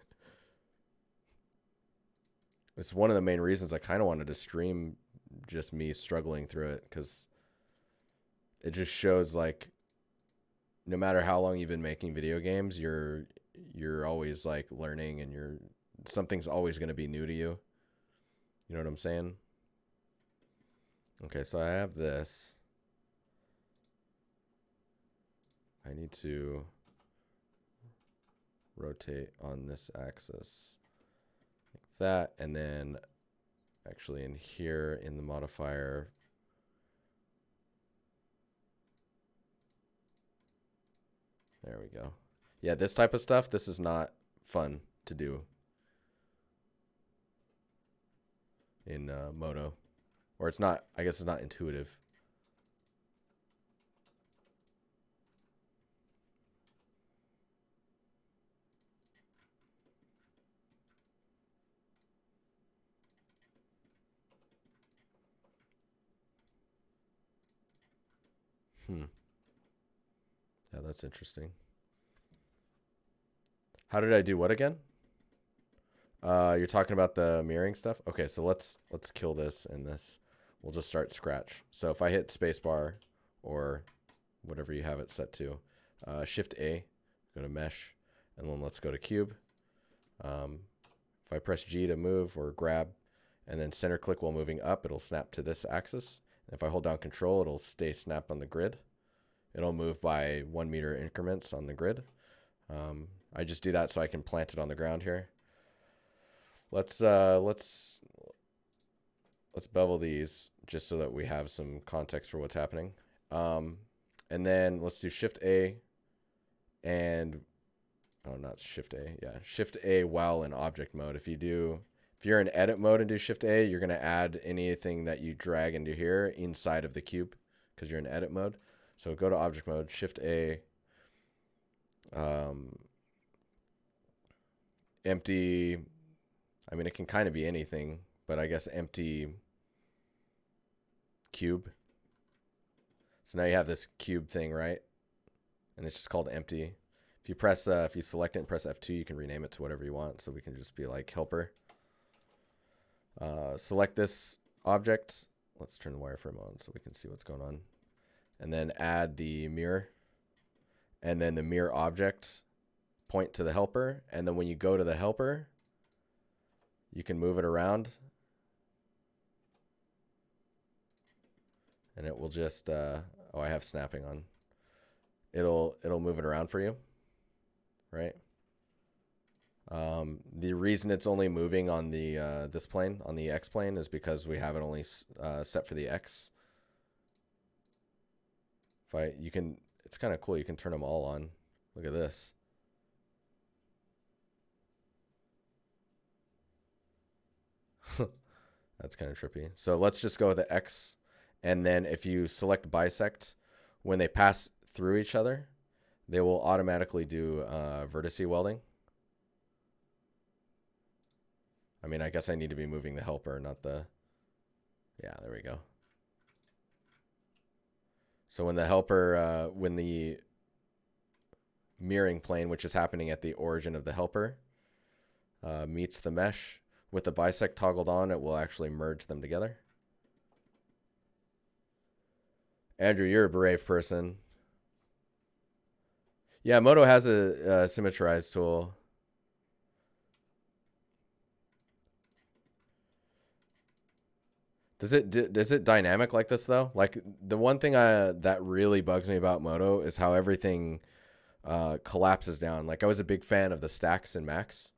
Speaker 1: It's one of the main reasons I kind of wanted to stream just me struggling through it, because it just shows like no matter how long you've been making video games, you're always like learning, and something's always going to be new to you. You know what I'm saying? Okay, so I have this. I need to rotate on this axis like that, and then actually in here in the modifier, there we go. Yeah, this type of stuff, this is not fun to do in Moto. Or it's not, I guess it's not intuitive. Yeah, that's interesting. How did I do what again? You're talking about the mirroring stuff? Okay, so let's kill this and this. We'll just start scratch. So if I hit spacebar or whatever you have it set to, Shift A, go to mesh, and then let's go to cube. If I press G to move or grab, and then center click while moving up, it'll snap to this axis. And if I hold down Control, it'll stay snapped on the grid. It'll move by 1 meter increments on the grid. I just do that so I can plant it on the ground here. Let's bevel these just so that we have some context for what's happening. And then let's do Shift A and, oh, not Shift A. Yeah, Shift A while in object mode. If you're in edit mode and do Shift A, you're going to add anything that you drag into here inside of the cube because you're in edit mode. So go to object mode, Shift A, empty. I mean, it can kind of be anything, but I guess empty cube. So now you have this cube thing, right? And it's just called empty. If you select it and press F2, you can rename it to whatever you want. So we can just be like helper. Select this object. Let's turn the wireframe on so we can see what's going on. And then add the mirror. And then the mirror object, point to the helper. And then when you go to the helper, you can move it around. And it will just, oh, I have snapping on. It'll move it around for you, right? The reason it's only moving on the this plane, on the X plane, is because we have it only set for the X. It's kind of cool. You can turn them all on. Look at this. That's kind of trippy. So let's just go with the X. And then if you select bisect, when they pass through each other, they will automatically do vertice welding. I mean, I guess I need to be moving the helper, not the... Yeah, there we go. So when the helper, when the mirroring plane, which is happening at the origin of the helper, meets the mesh, with the bisect toggled on, it will actually merge them together. Andrew, you're a brave person. Yeah, Moto has a symmetrize tool. Is it dynamic like this though? Like the one thing that really bugs me about Moto is how everything collapses down. Like I was a big fan of the stacks in Max.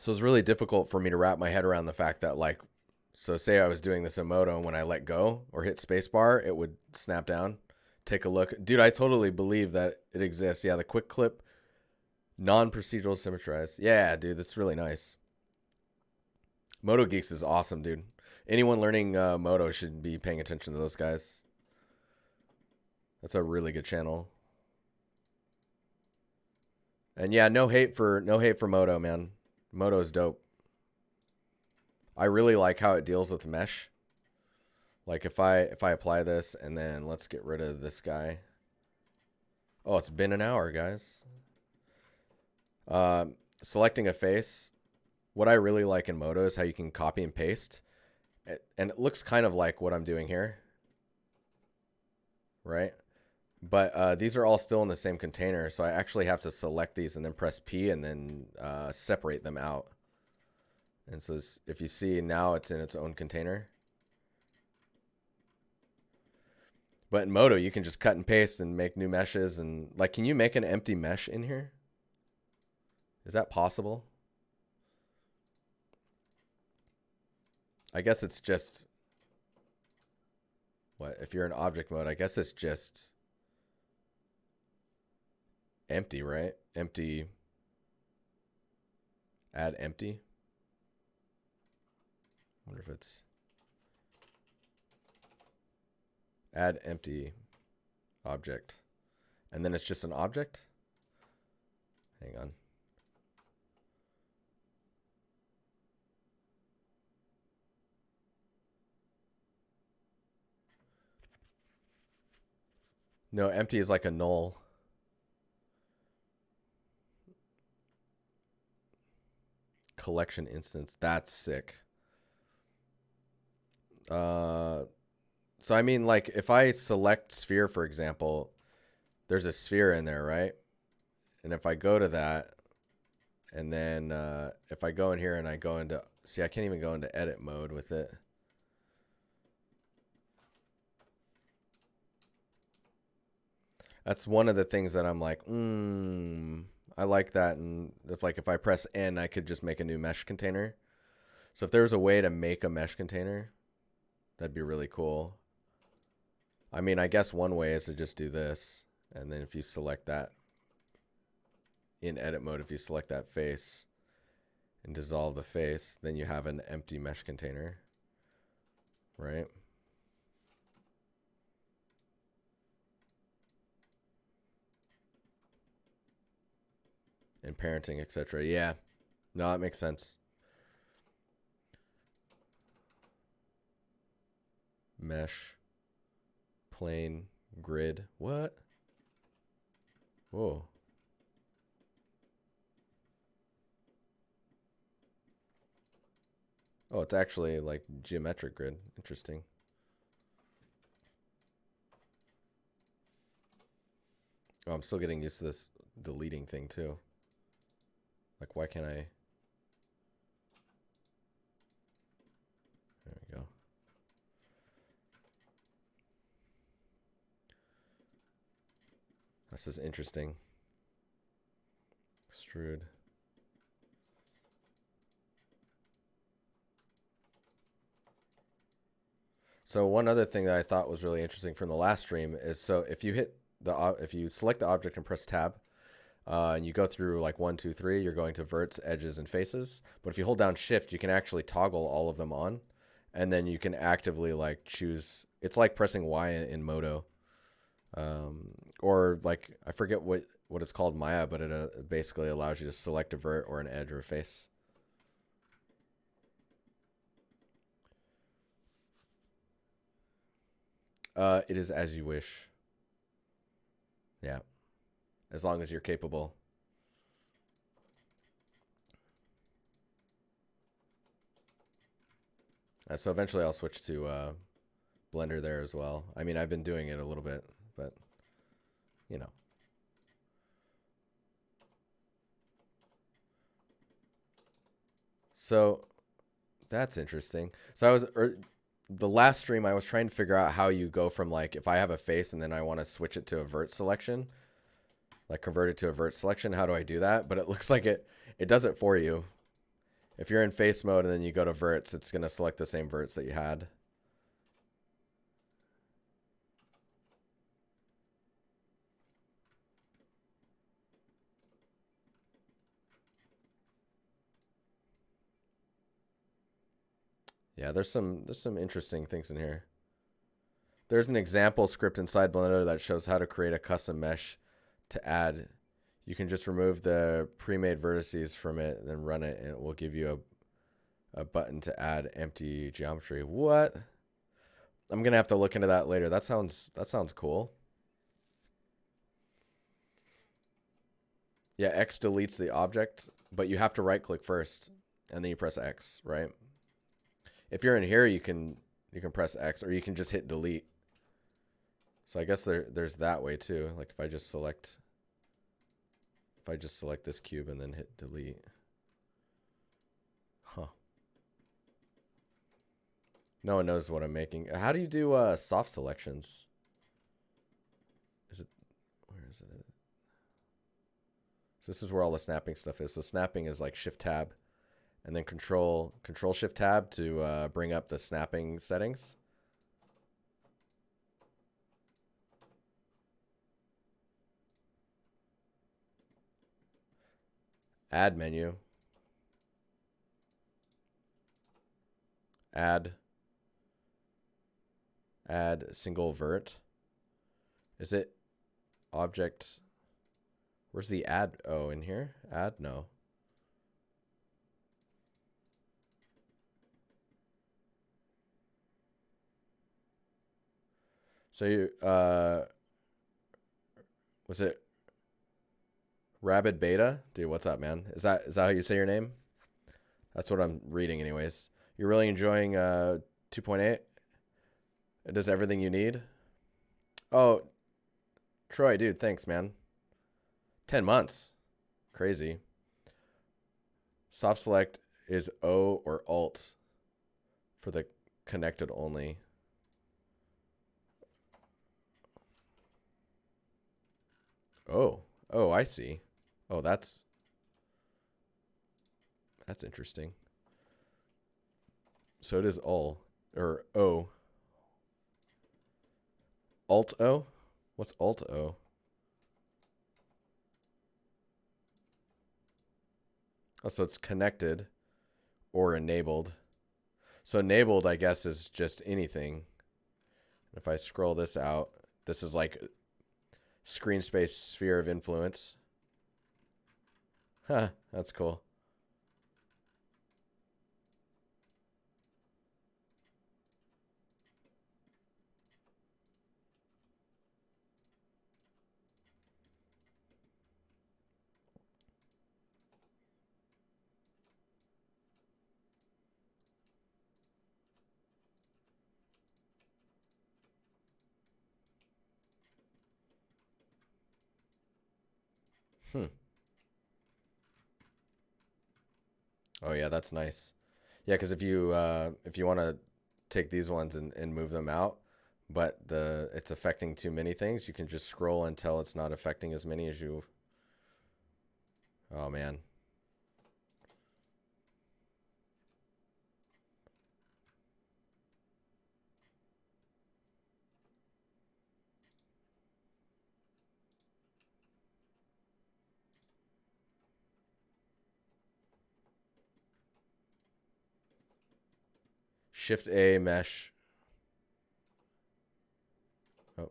Speaker 1: So it's really difficult for me to wrap my head around the fact that, like, so say I was doing this in Moto and when I let go or hit spacebar, it would snap down. Take a look. Dude, I totally believe that it exists. Yeah, the quick clip, non-procedural symmetrized. Yeah, dude, that's really nice. Moto Geeks is awesome, dude. Anyone learning Moto should be paying attention to those guys. That's a really good channel. And yeah, no hate for Moto, man. Moto is dope. I really like how it deals with mesh. Like if I apply this and then let's get rid of this guy. Oh, it's been an hour, guys. Selecting a face. What I really like in Moto is how you can copy and paste. And it looks kind of like what I'm doing here. Right? But these are all still in the same container. So I actually have to select these and then press P and then separate them out. And so if you see now it's in its own container. But in Moto, you can just cut and paste and make new meshes. And like, can you make an empty mesh in here? Is that possible? I guess it's just, what? If you're in object mode, I guess it's just empty, right? Empty, add empty. I wonder if it's add empty object. And then it's just an object? Hang on. No, empty is like a null. Collection instance. That's sick. So I mean, like, if I select sphere, for example, there's a sphere in there, right? And if I go to that, and then if I go in here and I go into, see, I can't even go into edit mode with it. That's one of the things that I'm like, I like that. And if I press N, I could just make a new mesh container. So if there was a way to make a mesh container, that'd be really cool. I mean, I guess one way is to just do this. And then if you select that in edit mode, if you select that face and dissolve the face, then you have an empty mesh container, right? And parenting, etc. Yeah, no, that makes sense. Mesh, plane, grid. What? Whoa. Oh, it's actually like geometric grid. Interesting. Oh, I'm still getting used to this deleting thing too. Like, why can't I? There we go. This is interesting. Extrude. So one other thing that I thought was really interesting from the last stream is, so if you hit if you select the object and press tab, and you go through like 1, 2, 3, you're going to verts, edges, and faces. But if you hold down shift, you can actually toggle all of them on, and then you can actively like choose. It's like pressing Y in Moto, or like, I forget what it's called, Maya, but it basically allows you to select a vert or an edge or a face. It is as you wish. Yeah. As long as you're capable. So eventually I'll switch to Blender there as well. I mean, I've been doing it a little bit, but you know. So that's interesting. So the last stream I was trying to figure out how you go from, like, if I have a face and then I want to switch it to a vert selection, like convert it to a vert selection, how do I do that? But it looks like it does it for you. If you're in face mode and then you go to verts, it's going to select the same verts that you had. Yeah, there's some interesting things in here. There's an example script inside Blender that shows how to create a custom mesh to add. You can just remove the pre-made vertices from it and then run it, and it will give you a button to add empty geometry. What? I'm gonna have to look into that later. That sounds cool. Yeah, X deletes the object, but you have to right click first and then you press X, right? If you're in here, you can press X, or you can just hit delete. So I guess there's that way too. Like if I just select this cube and then hit delete. Huh. No one knows what I'm making. How do you do soft selections? Where is it? So this is where all the snapping stuff is. So snapping is like Shift Tab, and then Control Shift Tab to bring up the snapping settings. Add menu. Add single vert. Is it object? Where's the add? Oh, in here? Add? No. So you was it Rabid Beta? Dude, what's up, man? Is that how you say your name? That's what I'm reading anyways. You're really enjoying 2.8? It does everything you need? Oh, Troy, dude, thanks, man. 10 months. Crazy. Soft select is O or Alt for the connected only. Oh, I see. Oh, that's interesting. So it is all or O. Alt O? What's Alt O? Oh, so it's connected or enabled. So enabled, I guess, is just anything. If I scroll this out, this is like screen space sphere of influence. Huh, that's cool. Oh yeah, that's nice. Yeah, because if you want to take these ones and move them out, but it's affecting too many things, you can just scroll until it's not affecting as many as you. Oh man. Shift A mesh. Oh,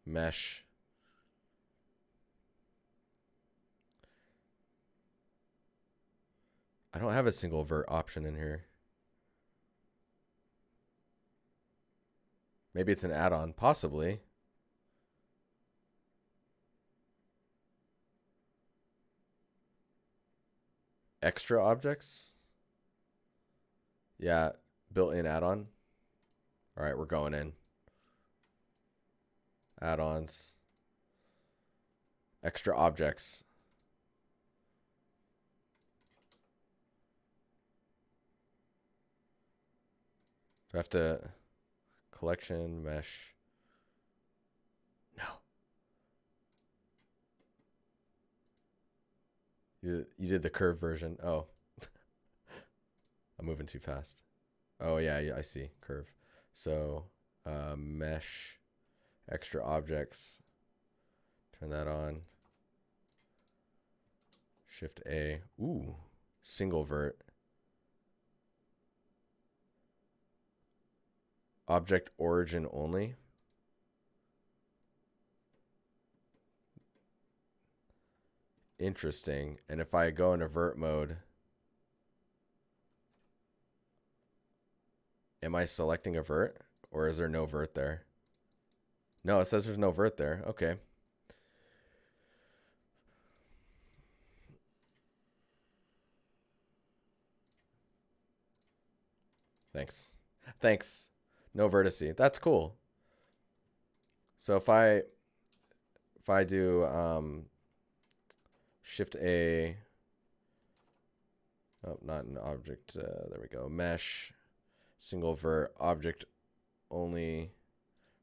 Speaker 1: mesh. I don't have a single vert option in here. Maybe it's an add-on, possibly. Extra objects? Yeah, built-in add-on. All right, we're going in. Add-ons. Extra objects. Do I have to collection mesh? No. You did the curve version. Oh. I'm moving too fast. Oh yeah, I see. Curve. So mesh, extra objects. Turn that on. Shift A. Ooh. Single vert. Object origin only. Interesting. And if I go into vert mode, am I selecting a vert, or is there no vert there? No, it says there's no vert there. Okay. Thanks. Thanks. No vertice. That's cool. So if I do Shift A, oh, not an object. There we go. Mesh, single vert, object only.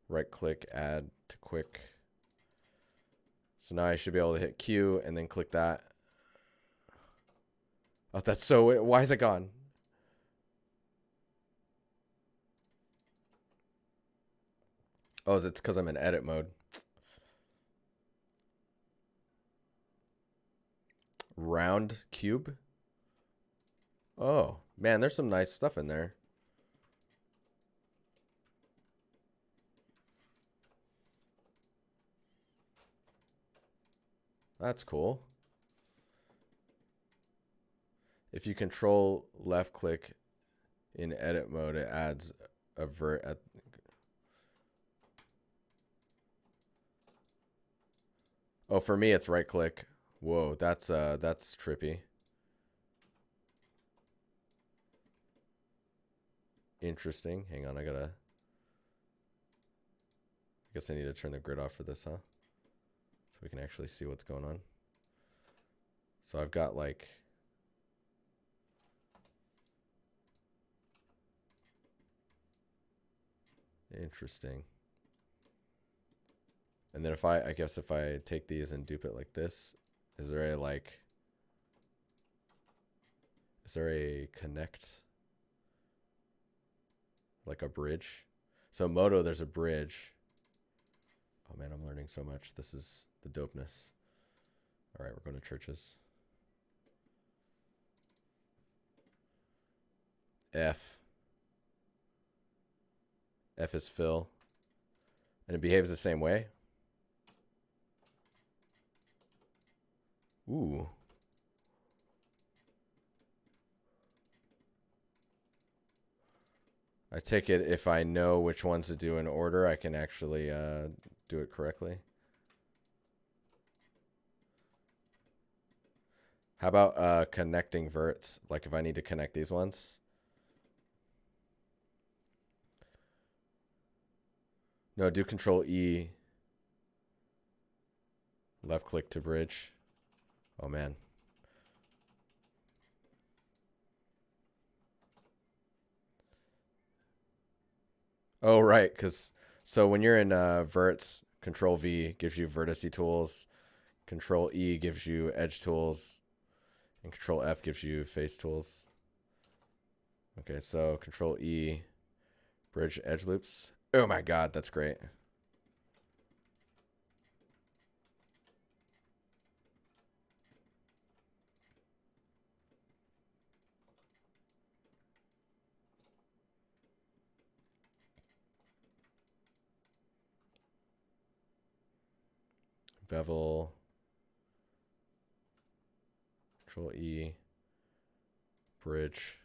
Speaker 1: Right click, add to quick. So now I should be able to hit Q and then click that. Oh, that's so. Why is it gone? Oh, it's because I'm in edit mode. Round cube. Oh, man, there's some nice stuff in there. That's cool. If you control left click in edit mode, it adds a vert at. Oh, for me, it's right click. Whoa, that's trippy. Interesting. Hang on, I guess I need to turn the grid off for this, huh? So we can actually see what's going on. So I've got like. Interesting. And then if I guess if I take these and dupe it like this, is there a connect? Like a bridge? So Moto, there's a bridge. Oh man, I'm learning so much. This is the dopeness. All right, we're going to churches. F. F is fill. And it behaves the same way. Ooh. I take it if I know which ones to do in order, I can actually do it correctly. How about connecting verts? Like if I need to connect these ones. No, do Control E. Left click to bridge. Oh man. Oh right, because so when you're in verts, Control V gives you vertice tools, Control E gives you edge tools, and Control F gives you face tools. Okay, so Control E, bridge edge loops. Oh my god, that's great. Bevel, Control E, bridge.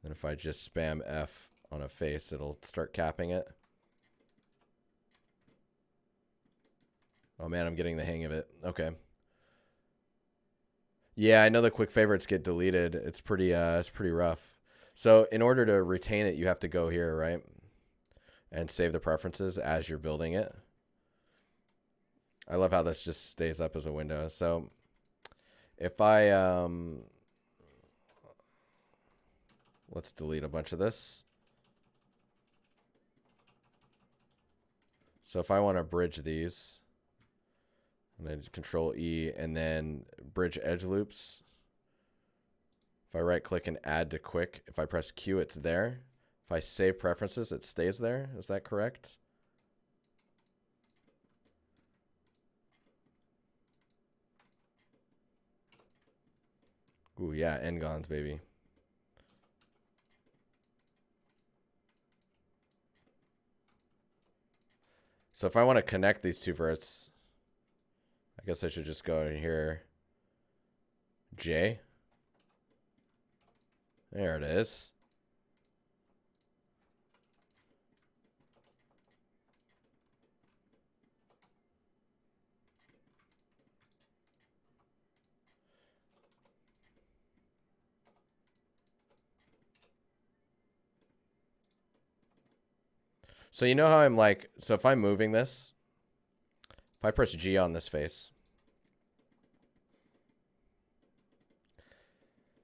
Speaker 1: And if I just spam F on a face, it'll start capping it. Oh man, I'm getting the hang of it. Okay. Yeah, I know the quick favorites get deleted. It's pretty rough. So in order to retain it, you have to go here, right? And save the preferences as you're building it. I love how this just stays up as a window. So if I let's delete a bunch of this. So if I want to bridge these, and then Control E and then bridge edge loops. If I right click and add to quick, if I press Q, it's there. If I save preferences, it stays there. Is that correct? Ooh, yeah, Ngons, baby. So if I want to connect these two verts, I guess I should just go in here. J. There it is. So you know how I'm like, so if I'm moving this, if I press G on this face,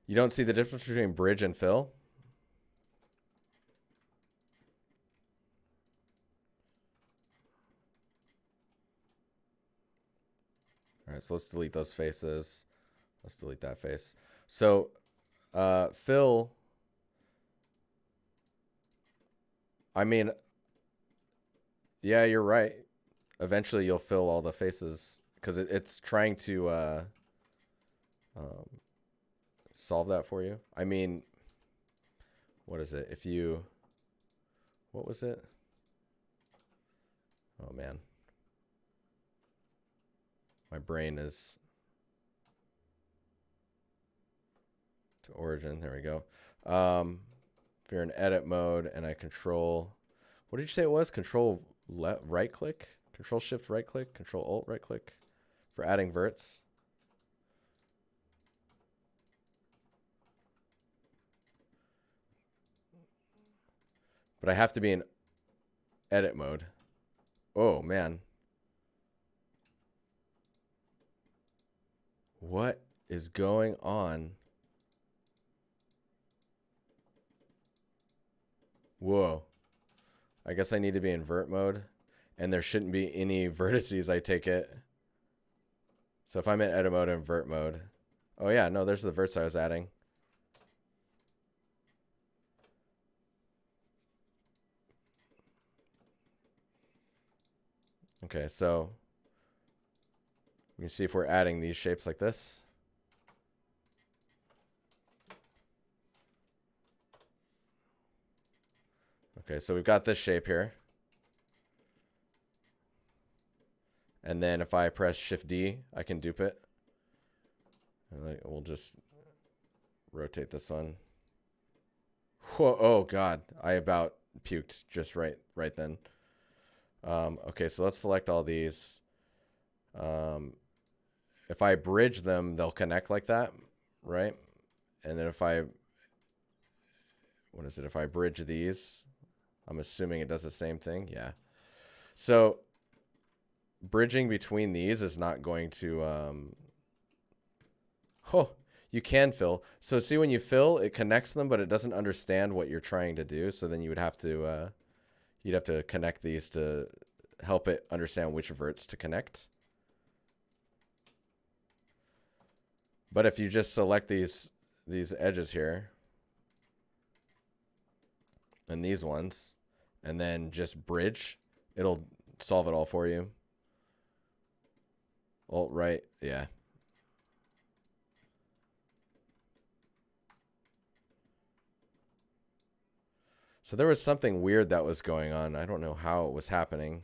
Speaker 1: you don't see the difference between bridge and fill? All right, so let's delete those faces. Let's delete that face. So fill, I mean, yeah, you're right. Eventually you'll fill all the faces because it's trying to solve that for you. I mean, what is it? If you, what was it? Oh man. My brain is to origin. There we go. If you're in edit mode and I control, what did you say it was? Control right click, control shift right click, control alt right click for adding verts. But I have to be in edit mode. Oh man. What is going on? Whoa. I guess I need to be in vert mode, and there shouldn't be any vertices, I take it. So if I'm in edit mode and vert mode. Oh yeah, no, there's the verts I was adding. Okay, so let me see if we're adding these shapes like this. Okay, so we've got this shape here. And then if I press Shift D, I can dupe it. And we'll just rotate this one. Whoa, oh God, I about puked just right then. Okay, so let's select all these. If I bridge them, they'll connect like that, right? And then if I, what is it? If I bridge these, I'm assuming it does the same thing. Yeah. So bridging between these is not going to, oh, you can fill. So see, when you fill, it connects them, but it doesn't understand what you're trying to do. So then you would have to, you'd have to connect these to help it understand which verts to connect. But if you just select these edges here and these ones, and then just bridge, it'll solve it all for you. Alt right, yeah. So there was something weird that was going on. I don't know how it was happening.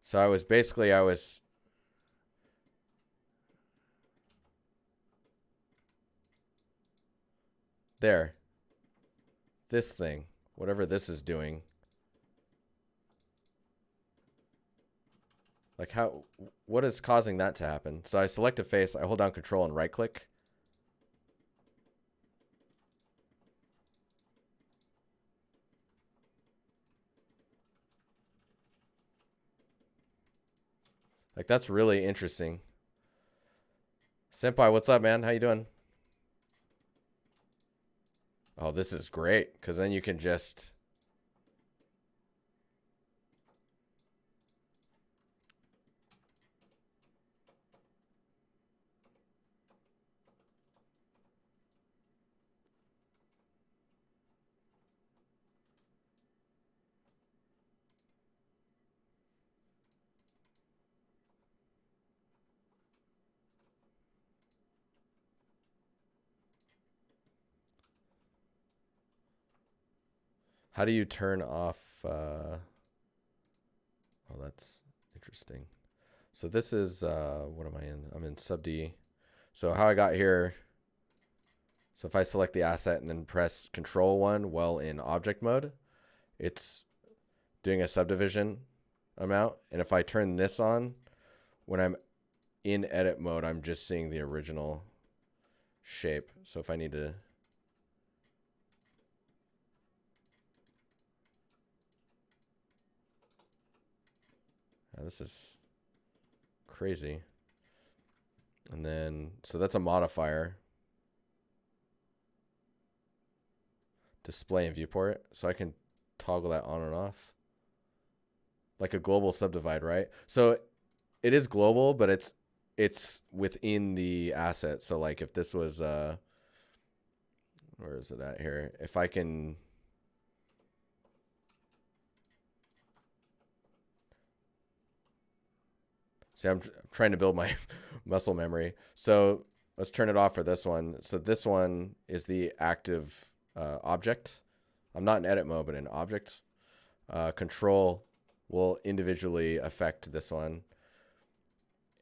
Speaker 1: So I was there. This thing, whatever this is doing. Like how, what is causing that to happen? So I select a face, I hold down control and right click. Like that's really interesting. Senpai, what's up, man? How you doing? Oh, this is great, because then you can just... How do you turn off? Oh, that's interesting. So this is, what am I in? I'm in Subd. So how I got here, so if I select the asset and then press Control 1 while in object mode, it's doing a subdivision amount. And if I turn this on, when I'm in edit mode, I'm just seeing the original shape. So if I need to, this is crazy. And then, so that's a modifier. Display in viewport. So I can toggle that on and off. Like a global subdivide, right? So it is global, but it's within the asset. So like if this was, where is it at here? If I can, see, I'm trying to build my muscle memory. So let's turn it off for this one. So this one is the active object. I'm not in edit mode, but in object. Control will individually affect this one.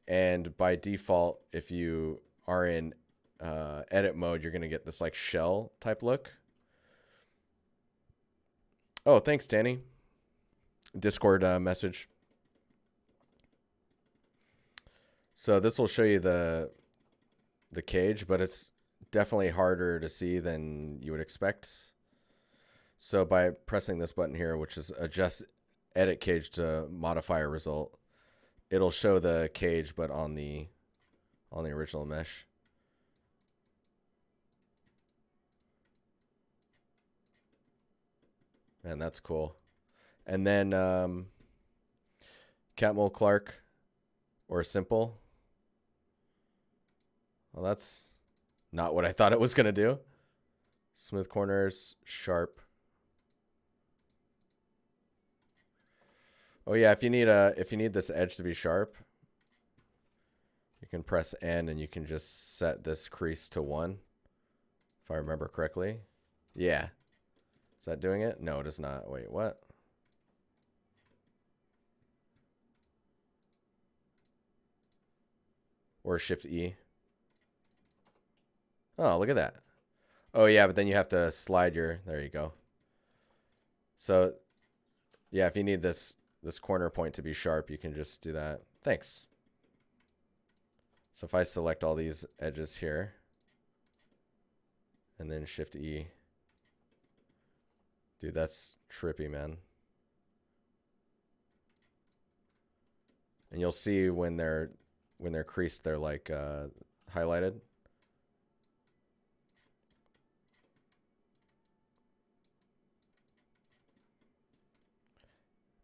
Speaker 1: And by default, if you are in edit mode, you're going to get this like shell type look. Oh, thanks, Danny. Discord message. So this will show you the cage, but it's definitely harder to see than you would expect. So by pressing this button here, which is adjust edit cage to modifier result, it'll show the cage, but on the original mesh. Man, that's cool. And then Catmull Clark or simple. Well, that's not what I thought it was going to do. Smooth corners, sharp. Oh yeah, if you need this edge to be sharp, you can press N and you can just set this crease to 1, if I remember correctly. Yeah. Is that doing it? No, it is not. Wait, what? Or Shift E. Oh, look at that. Oh yeah, but then you have to slide your, there you go. So yeah, if you need this corner point to be sharp, you can just do that. Thanks. So if I select all these edges here and then Shift E, dude, that's trippy, man. And you'll see when they're creased, they're like highlighted.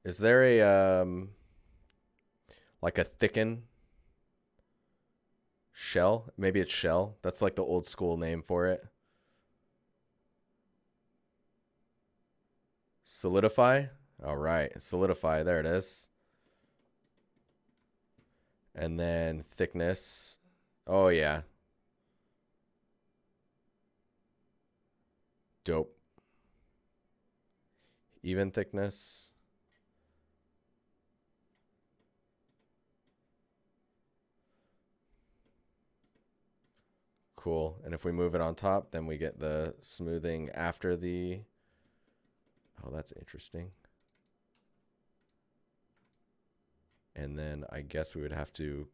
Speaker 1: Is there a like a thicken shell? Maybe it's shell. That's like the old school name for it. Solidify. All right, solidify. There it is. And then thickness. Oh yeah. Dope. Even thickness. Cool. And if we move it on top, then we get the smoothing after the... Oh, that's interesting. And then I guess we would have to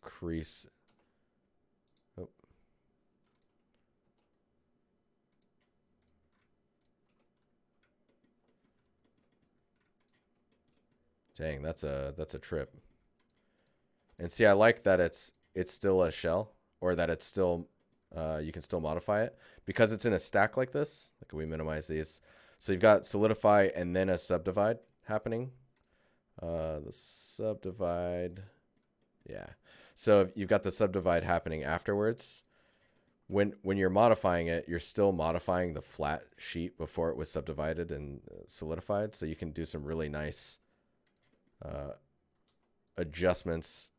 Speaker 1: crease. Oh. Dang, that's a trip. And see, I like that it's still a shell, or that it's still you can still modify it because it's in a stack like this. Like, we minimize these. So you've got solidify and then a subdivide happening. The subdivide, yeah. So you've got the subdivide happening afterwards. When you're modifying it, you're still modifying the flat sheet before it was subdivided and solidified. So you can do some really nice adjustments.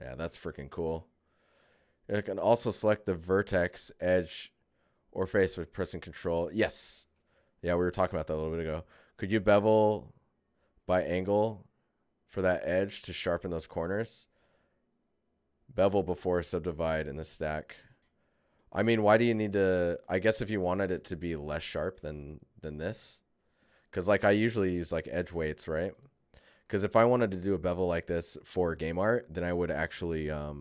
Speaker 1: Yeah, that's freaking cool. It can also select the vertex, edge, or face with pressing control. Yes. Yeah, we were talking about that a little bit ago. Could you bevel by angle for that edge to sharpen those corners? Bevel before subdivide in the stack. I mean, why do you need to... I guess if you wanted it to be less sharp than this. Because like I usually use like edge weights, right? Because if I wanted to do a bevel like this for game art, then I would actually... how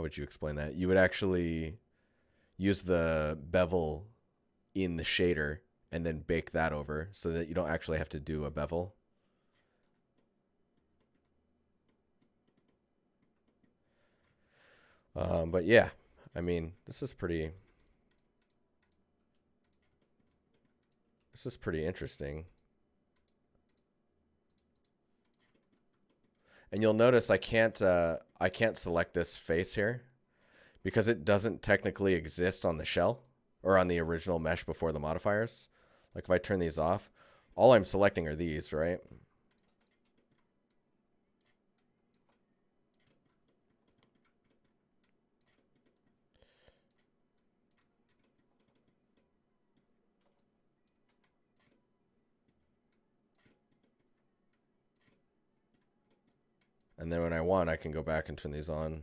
Speaker 1: would you explain that? You would actually use the bevel in the shader and then bake that over so that you don't actually have to do a bevel. But yeah, I mean, this is pretty interesting. And you'll notice I can't select this face here because it doesn't technically exist on the shell or on the original mesh before the modifiers. Like if I turn these off, all I'm selecting are these, right? And then when I want, I can go back and turn these on.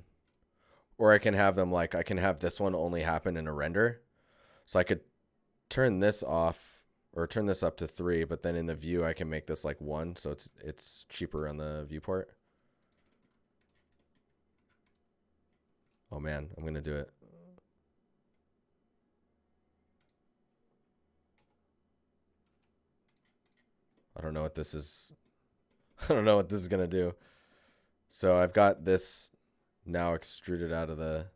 Speaker 1: Or I can have them like, I can have this one only happen in a render. So I could turn this off or turn this up to 3, but then in the view, I can make this like 1. So it's cheaper on the viewport. Oh man, I'm going to do it. I don't know what this is. I don't know what this is going to do. So I've got this now extruded out of the...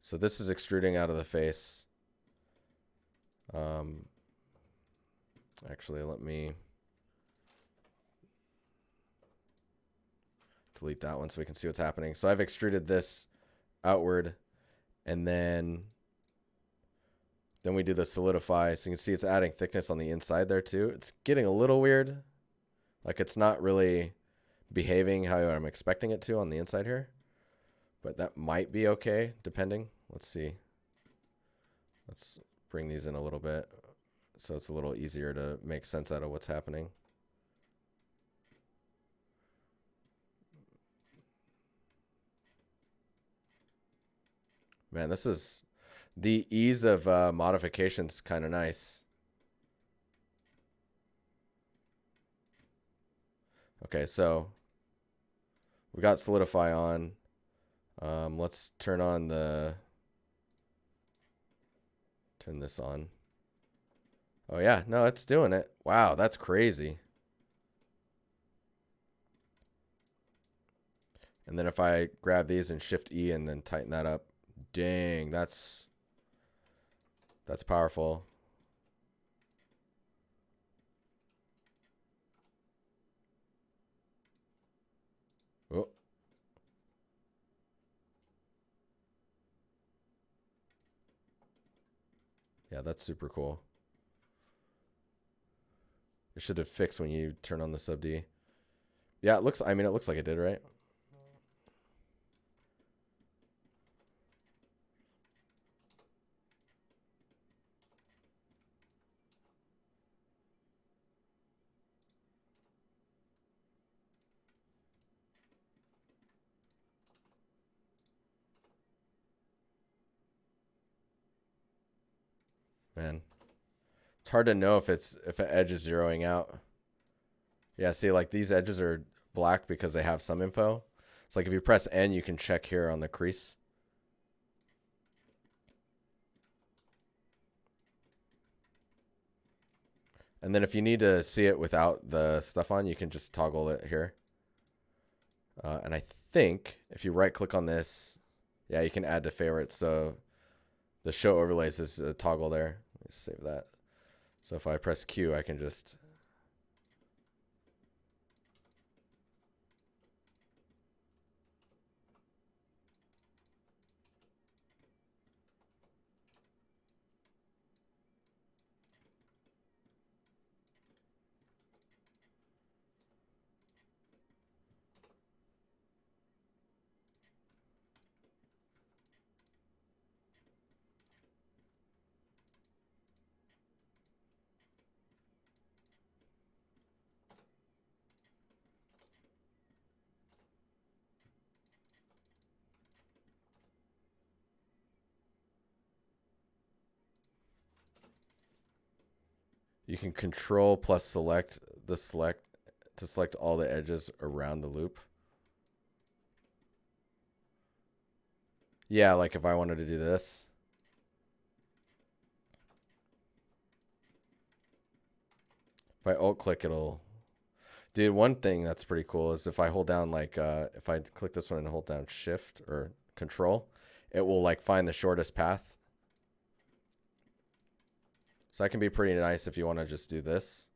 Speaker 1: So this is extruding out of the face. Actually, let me delete that one so we can see what's happening. So I've extruded this outward, and then we do the solidify. So you can see it's adding thickness on the inside there too. It's getting a little weird. Like it's not really behaving how I'm expecting it to on the inside here. But that might be okay, depending. Let's see. Let's bring these in a little bit so it's a little easier to make sense out of what's happening. Man, this is... The ease of modification's kind of nice. Okay, so we got Solidify on. Let's turn this on. Oh yeah, no, it's doing it. Wow, that's crazy. And then if I grab these and Shift E and then tighten that up, dang, that's powerful. Oh. Yeah, that's super cool. It should have fixed when you turn on the sub D. Yeah, it looks like it did, right? Man. It's hard to know if an edge is zeroing out. Yeah, see, like these edges are black because they have some info. It's like if you press N, you can check here on the crease. And then if you need to see it without the stuff on, you can just toggle it here. And I think if you right click on this, yeah, you can add to favorites. So the show overlays is a toggle there. Let me save that. So if I press Q, I can just... You can control plus select to select all the edges around the loop. Yeah, like if I wanted to do this. If I alt click, it'll. Dude, one thing that's pretty cool is if I hold down like if I click this one and hold down shift or control, it will like find the shortest path. So that can be pretty nice if you want to just do this.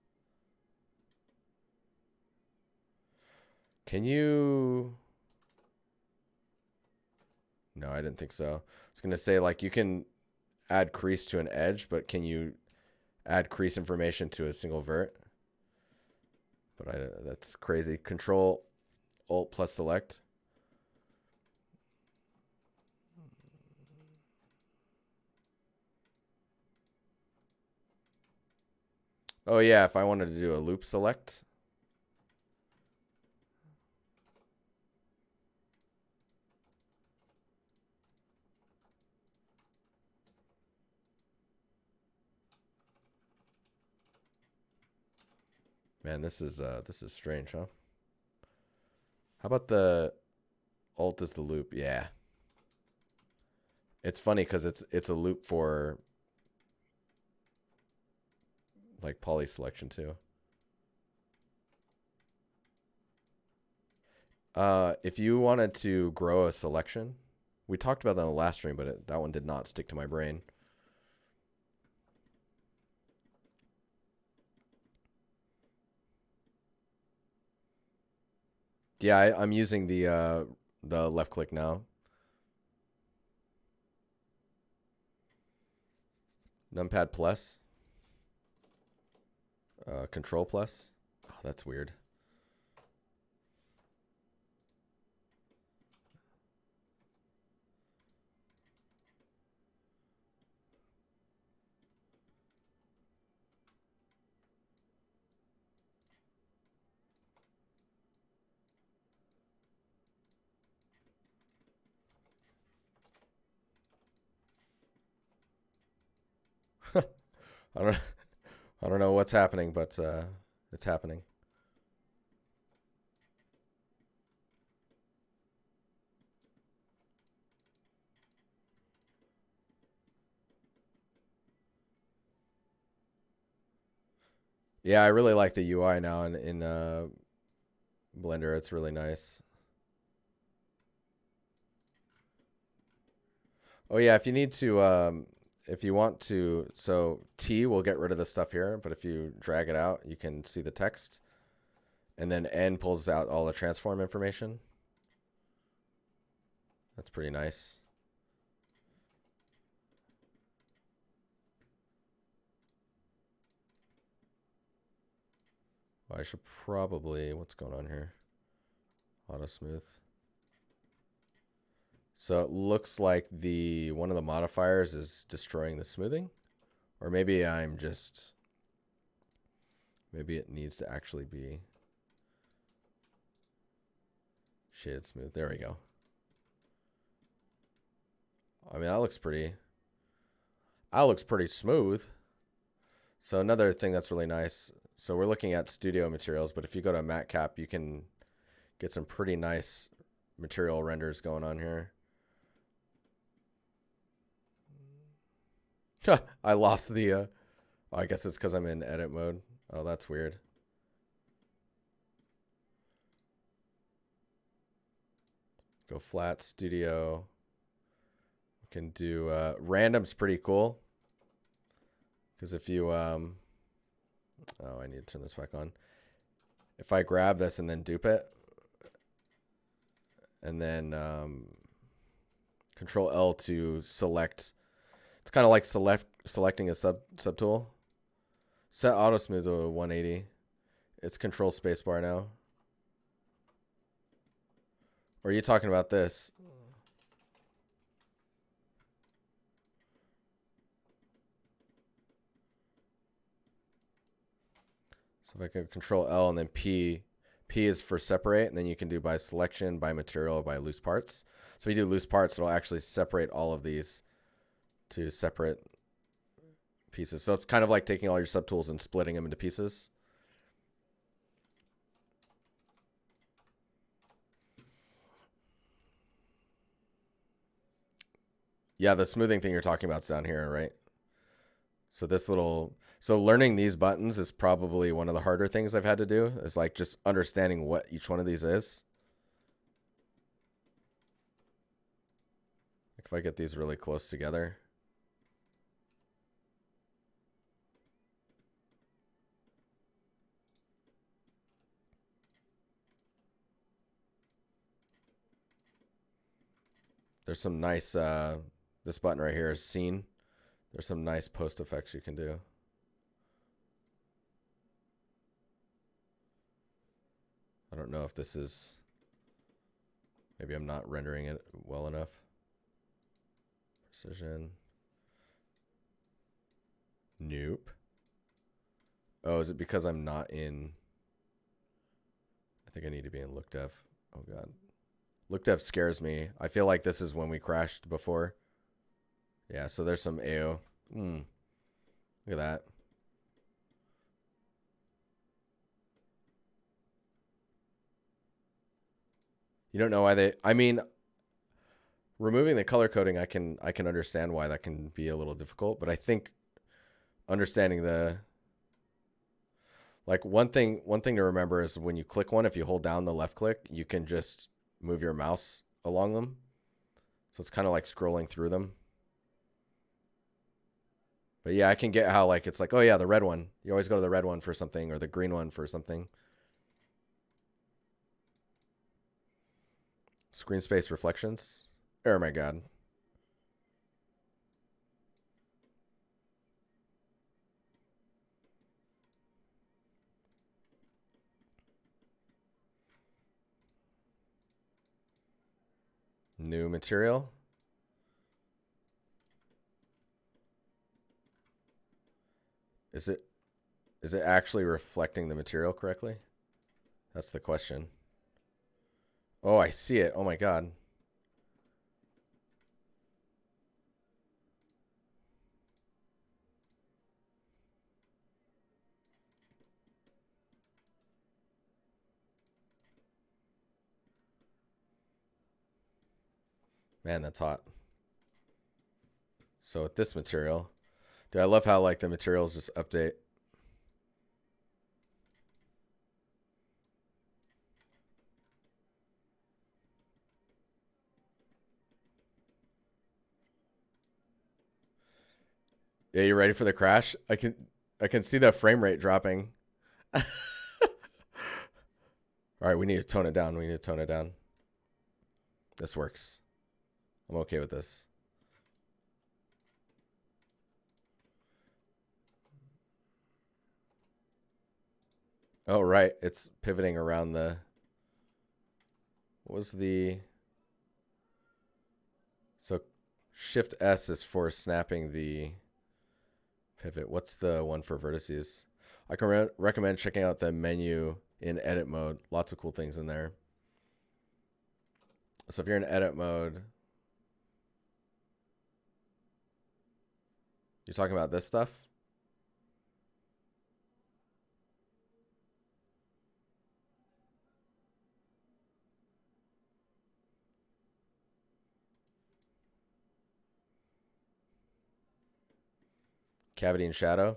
Speaker 1: Can you? No, I didn't think so. I was going to say like you can add crease to an edge, but can you add crease information to a single vert? But that's crazy. Control Alt plus select. Oh yeah, if I wanted to do a loop select. Man, this is strange, huh? How about the alt is the loop? Yeah. It's funny because it's a loop for like poly selection too. If you wanted to grow a selection, we talked about that in the last stream, but that one did not stick to my brain. Yeah, I'm using the left click now. Numpad plus. Control plus. Oh, that's weird. I don't know what's happening, but it's happening. Yeah, I really like the UI now in Blender. It's really nice. Oh yeah, if you need to, if you want to, so T will get rid of the stuff here, but if you drag it out, you can see the text. And then N pulls out all the transform information. That's pretty nice. Well, I should probably, what's going on here? Auto smooth. So it looks like one of the modifiers is destroying the smoothing. Or maybe I'm just, maybe it needs to actually be shaded smooth. There we go. I mean, that looks pretty smooth. So another thing that's really nice. So we're looking at studio materials, but if you go to Matcap, you can get some pretty nice material renders going on here. I lost the, oh, I guess it's because I'm in edit mode. Oh, that's weird. Go flat, studio. We can do, random's pretty cool. Because if you, oh, I need to turn this back on. If I grab this and then dupe it, and then Control L to select, it's kind of like selecting a subtool. Set auto smooth to 180. It's Control spacebar now. Or are you talking about this? So if I can Control L and then P is for separate, and then you can do by selection, by material, or by loose parts. So if you do loose parts, it'll actually separate all of these to separate pieces. So it's kind of like taking all your subtools and splitting them into pieces. Yeah, the smoothing thing you're talking about is down here, right? So this little, so learning these buttons is probably one of the harder things I've had to do, is like just understanding what each one of these is. If I get these really close together. There's some nice, this button right here is scene. There's some nice post effects you can do. I don't know if this is, maybe I'm not rendering it well enough. Precision. Nope. Oh, is it because I'm not in, I think I need to be in look dev. Oh God. Look dev scares me. I feel like this is when we crashed before. Yeah, so there's some AO. Look at that. You don't know why they, I mean, removing the color coding, I can understand why that can be a little difficult, but I think understanding the, like one thing to remember is when you click one, if you hold down the left click, you can just move your mouse along them. So it's kind of like scrolling through them. But yeah, I can get how like it's like, oh yeah, the red one. You always go to the red one for something or the green one for something. Screen space reflections. Oh my God. New material. Is it actually reflecting the material correctly? That's the question. Oh, I see it. Oh my God. Man, that's hot. So with this material, dude, I love how like the materials just update. Yeah, you ready for the crash? I can see the frame rate dropping. All right, we need to tone it down. We need to tone it down. This works. I'm okay with this. Oh, right. It's pivoting around the, what was the, so Shift S is for snapping the pivot. What's the one for vertices? I can recommend checking out the menu in edit mode. Lots of cool things in there. So if you're in edit mode, you're talking about this stuff? Cavity and shadow.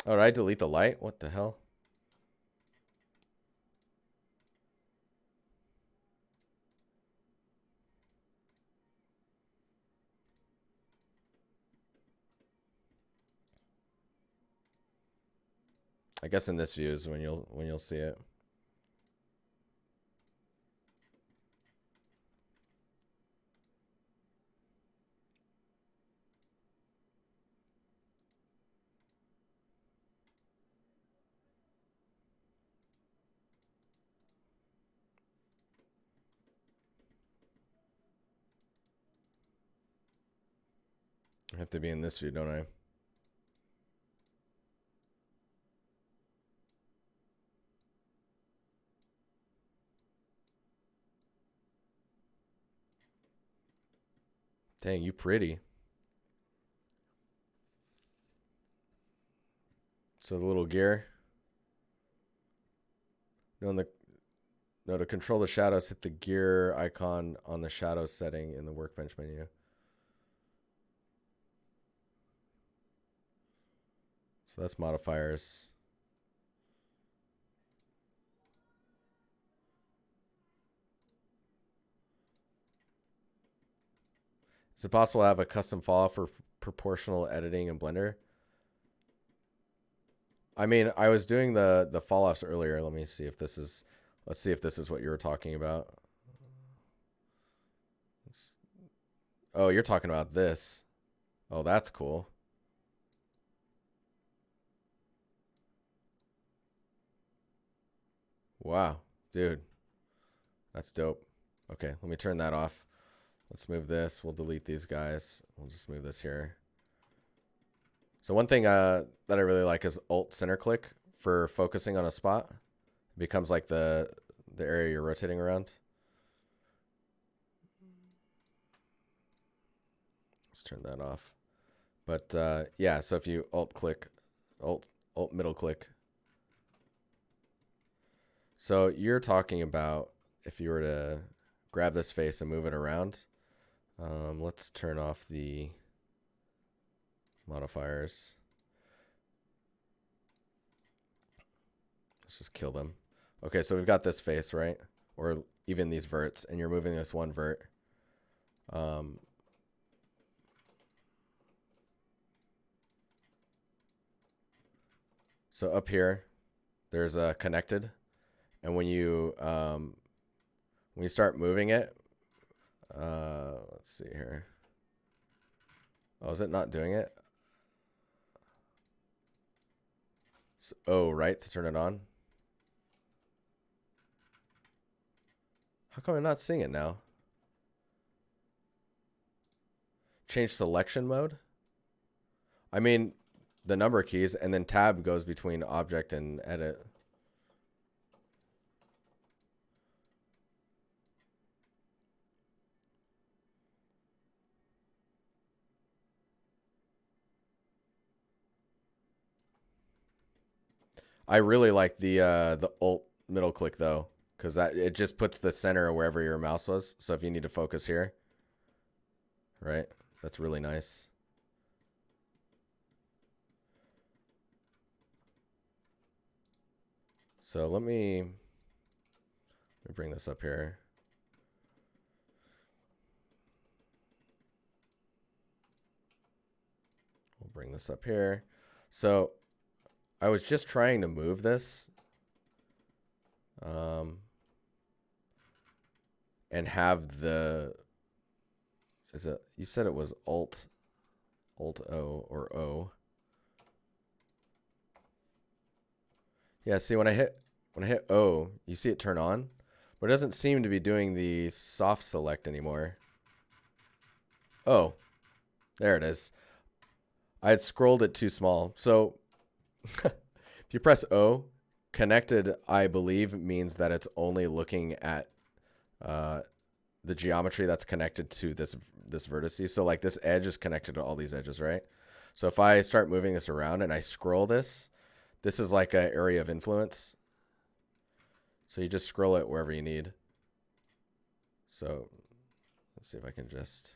Speaker 1: Oh, did I delete the light? What the hell? I guess in this view is when you'll see it. I have to be in this view, don't I? Dang, you pretty. So the little gear. No, to control the shadows, hit the gear icon on the shadow setting in the workbench menu. So that's modifiers. Is it possible to have a custom falloff for proportional editing in Blender? I mean, I was doing the falloffs earlier. Let me see if this is, let's see if this is what you were talking about. Oh, you're talking about this. Oh, that's cool. Wow, dude. That's dope. Okay, let me turn that off. Let's move this. We'll delete these guys. We'll just move this here. So one thing that I really like is Alt center click for focusing on a spot. It becomes like the area you're rotating around. Let's turn that off. But yeah, so if you Alt click, Alt middle click. So you're talking about if you were to grab this face and move it around. Let's turn off the modifiers. Let's just kill them. Okay, so we've got this face, right? Or even these verts, and you're moving this one vert. So up here, there's a connected, and when you start moving it, let's see here. Oh, is it not doing it? So, oh, right, to turn it on. How come I'm not seeing it now? Change selection mode? I mean, the number keys, and then tab goes between object and edit. I really like the Alt middle click though, because that it just puts the center wherever your mouse was. So if you need to focus here, right? That's really nice. So let me bring this up here. We'll bring this up here. So I was just trying to move this and have the, is it, you said it was Alt O or O. Yeah, see when I hit O, you see it turn on, but it doesn't seem to be doing the soft select anymore. Oh, there it is. I had scrolled it too small. So if you press O, connected, I believe, means that it's only looking at the geometry that's connected to this vertice. So like this edge is connected to all these edges, right? So if I start moving this around and I scroll this, this is like an area of influence. So you just scroll it wherever you need. So let's see if I can just,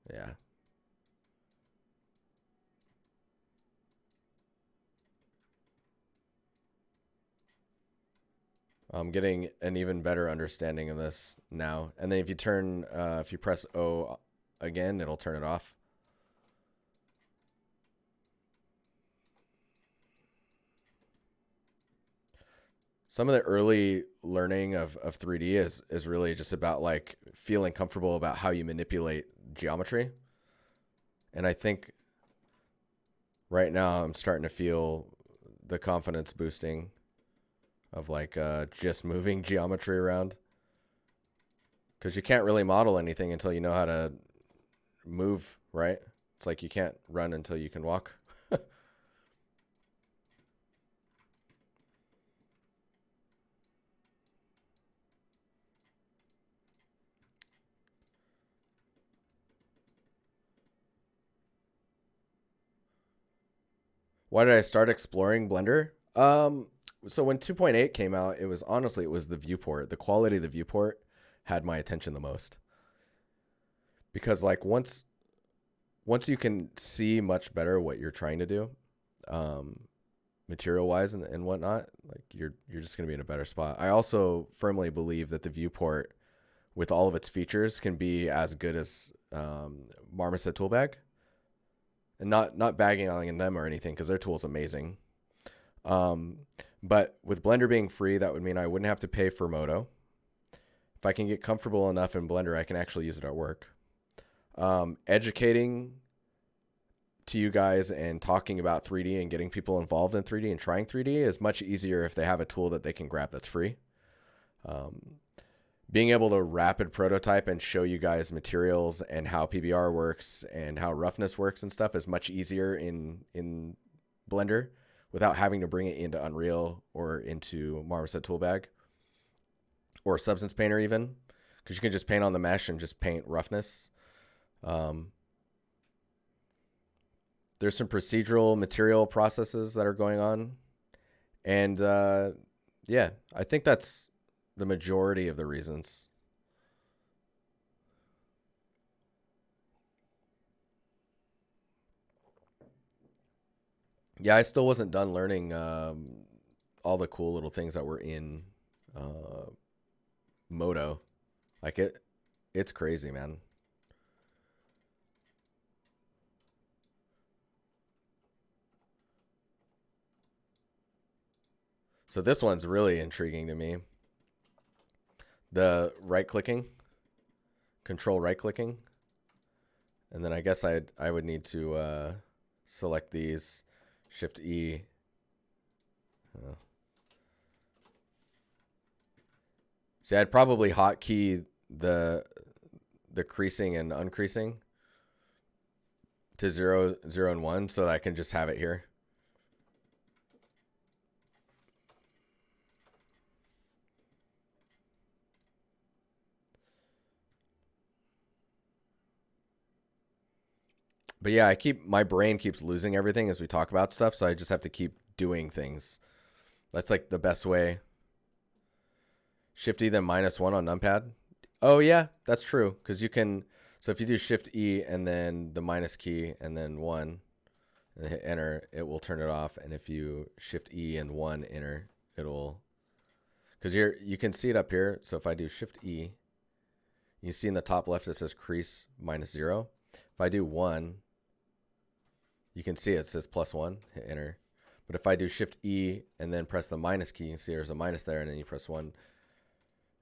Speaker 1: yeah. I'm getting an even better understanding of this now. And then if you turn, if you press O again, it'll turn it off. Some of the early learning of 3D is really just about like feeling comfortable about how you manipulate geometry. And I think right now I'm starting to feel the confidence boosting of like just moving geometry around. because you can't really model anything until you know how to move, right? It's like you can't run until you can walk. Why did I start exploring Blender? So when 2.8 came out, it was honestly, it was the viewport. The quality of the viewport had my attention the most. Because like once you can see much better what you're trying to do, material wise and whatnot, like you're just gonna be in a better spot. I also firmly believe that the viewport, with all of its features, can be as good as Marmoset Toolbag. And not bagging on them or anything, because their tool's amazing. But with Blender being free, that would mean I wouldn't have to pay for Moto. If I can get comfortable enough in Blender, I can actually use it at work. Educating to you guys and talking about 3D and getting people involved in 3D and trying 3D is much easier if they have a tool that they can grab that's free. Being able to rapid prototype and show you guys materials and how PBR works and how roughness works and stuff is much easier in Blender without having to bring it into Unreal or into Marmoset Toolbag or Substance Painter even, because you can just paint on the mesh and just paint roughness. There's some procedural material processes that are going on. And yeah, I think that's the majority of the reasons. Yeah, I still wasn't done learning all the cool little things that were in Moto. Like it's crazy, man. So this one's really intriguing to me. The right-clicking, control right-clicking. And then I guess I would need to select these, Shift E. See, I'd probably hotkey the creasing and uncreasing to 0, 0, and 1 so that I can just have it here. But yeah, my brain keeps losing everything as we talk about stuff, so I just have to keep doing things. That's like the best way. Shift E then -1 on numpad. Oh yeah, that's true, because you can, so if you do Shift E and then the minus key and then 1 and hit enter, it will turn it off. And if you Shift E and 1 enter, it'll, because you can see it up here. So if I do Shift E, you see in the top left it says crease -0. If I do 1, you can see it says +1, hit enter. But if I do Shift E and then press the minus key, you see there's a minus there, and then you press 1.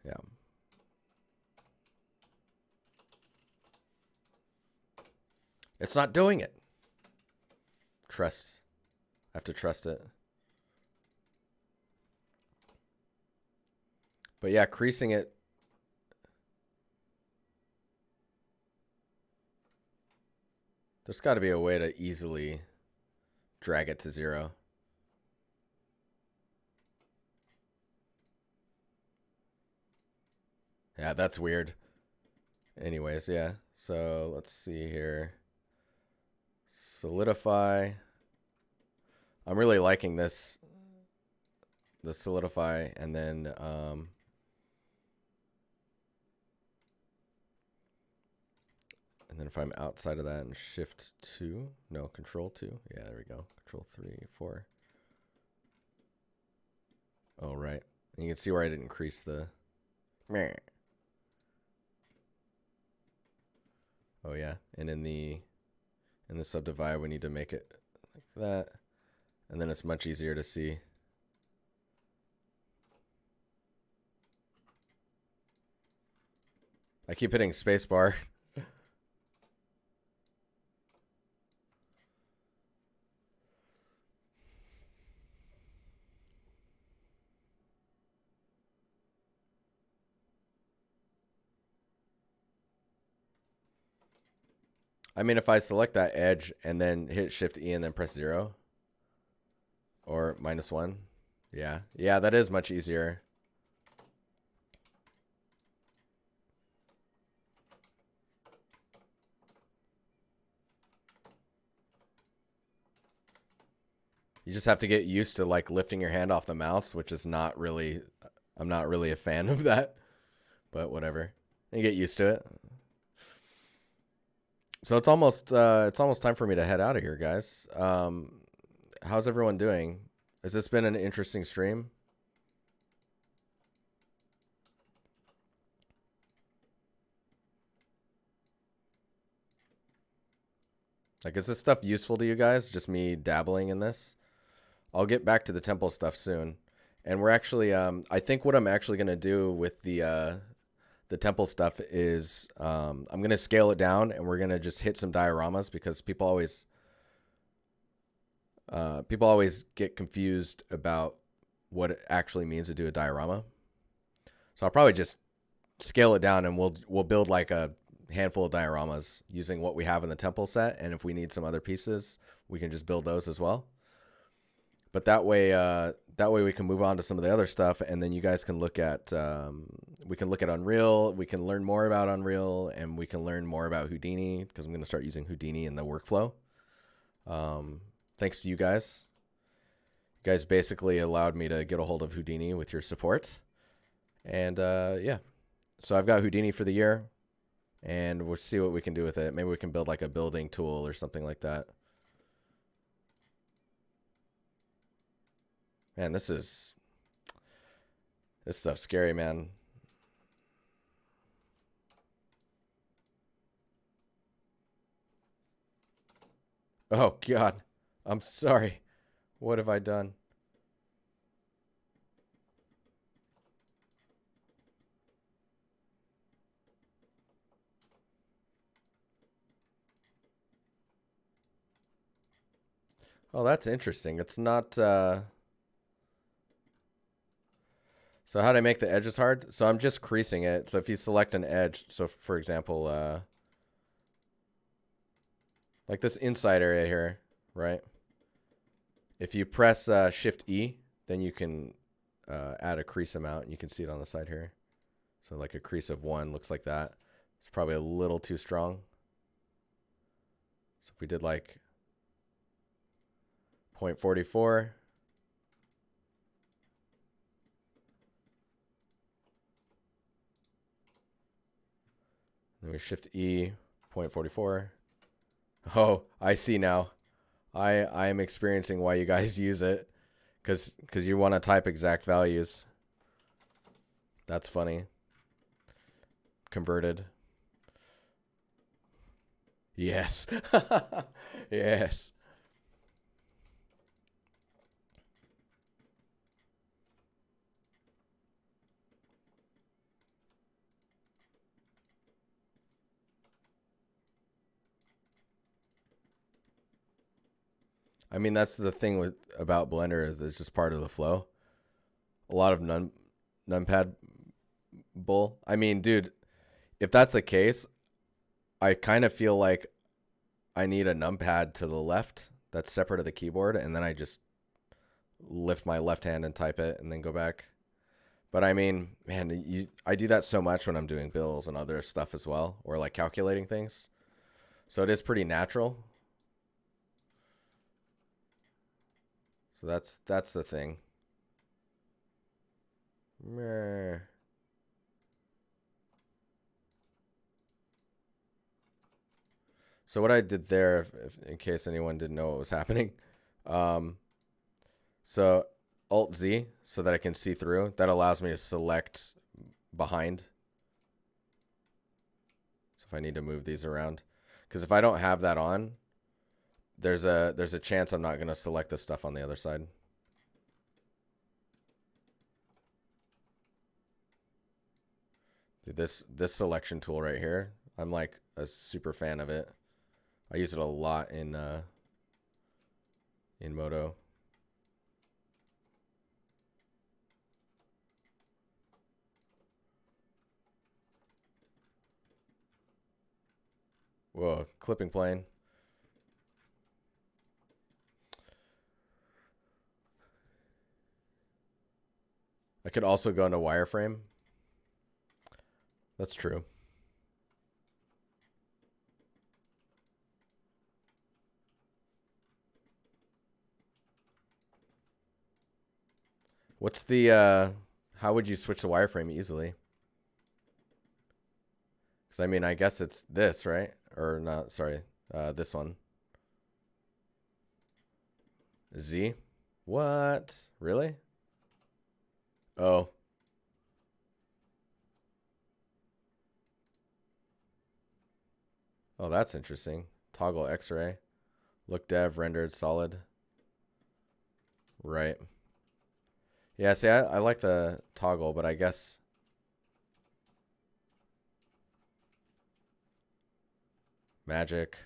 Speaker 1: Yeah. It's not doing it. Trust. I have to trust it. But yeah, creasing it. There's got to be a way to easily drag it to 0. Yeah, that's weird. Anyways, yeah. So let's see here. Solidify. I'm really liking this. The Solidify, and then if I'm outside of that and Shift 2, no, Control 2. Yeah, there we go. Control 3, 4. Oh, right. And you can see where I didn't increase the. Oh yeah, and in the Subdivide, we need to make it like that, and then it's much easier to see. I keep hitting spacebar. I mean, if I select that edge and then hit Shift E and then press 0 or -1, yeah, that is much easier. You just have to get used to like lifting your hand off the mouse, which is not really, I'm not really a fan of that, but whatever. You get used to it. So it's almost time for me to head out of here, guys. How's everyone doing? Has this been an interesting stream? Like, is this stuff useful to you guys? Just me dabbling in this? I'll get back to the temple stuff soon. And we're actually, I think what I'm actually going to do with the temple stuff is I'm going to scale it down and we're going to just hit some dioramas because people always get confused about what it actually means to do a diorama. So I'll probably just scale it down and we'll build like a handful of dioramas using what we have in the temple set. And if we need some other pieces, we can just build those as well. But that way we can move on to some of the other stuff, and then you guys can look at we can look at Unreal, we can learn more about Unreal, and we can learn more about Houdini because I'm going to start using Houdini in the workflow. Thanks to you guys. You guys basically allowed me to get a hold of Houdini with your support, and yeah. So I've got Houdini for the year, and we'll see what we can do with it. Maybe we can build like a building tool or something like that. Man, this stuff's scary, man. Oh, God. I'm sorry. What have I done? Oh, that's interesting. It's not... So how do I make the edges hard? So I'm just creasing it. So if you select an edge, so for example, like this inside area here, right? If you press Shift E, then you can add a crease amount, and you can see it on the side here. So like a crease of 1 looks like that. It's probably a little too strong. So if we did like 0.44, then we Shift E, 0.44. Oh, I see now. I am experiencing why you guys use it, because you want to type exact values. That's funny. Converted. Yes. Yes. I mean, that's the thing about Blender is it's just part of the flow. A lot of numpad bull. I mean, dude, if that's the case, I kind of feel like I need a numpad to the left that's separate of the keyboard, and then I just lift my left hand and type it and then go back. But I mean, man, I do that so much when I'm doing bills and other stuff as well, or like calculating things. So it is pretty natural. So that's the thing. Meh. So what I did there, if in case anyone didn't know what was happening, so Alt Z so that I can see through. That allows me to select behind. So if I need to move these around, because if I don't have that on, there's a chance I'm not going to select the stuff on the other side. Dude, this selection tool right here, I'm like a super fan of it. I use it a lot in Moto. Whoa, clipping plane. I could also go into wireframe. That's true. What's the, how would you switch to wireframe easily? Because I mean, I guess it's this, right? Or not, sorry, this one. Z? What? Really? Oh. Oh, that's interesting. Toggle X-ray. Look dev, rendered, solid. Right. Yeah, see, I like the toggle, but I guess... Magic.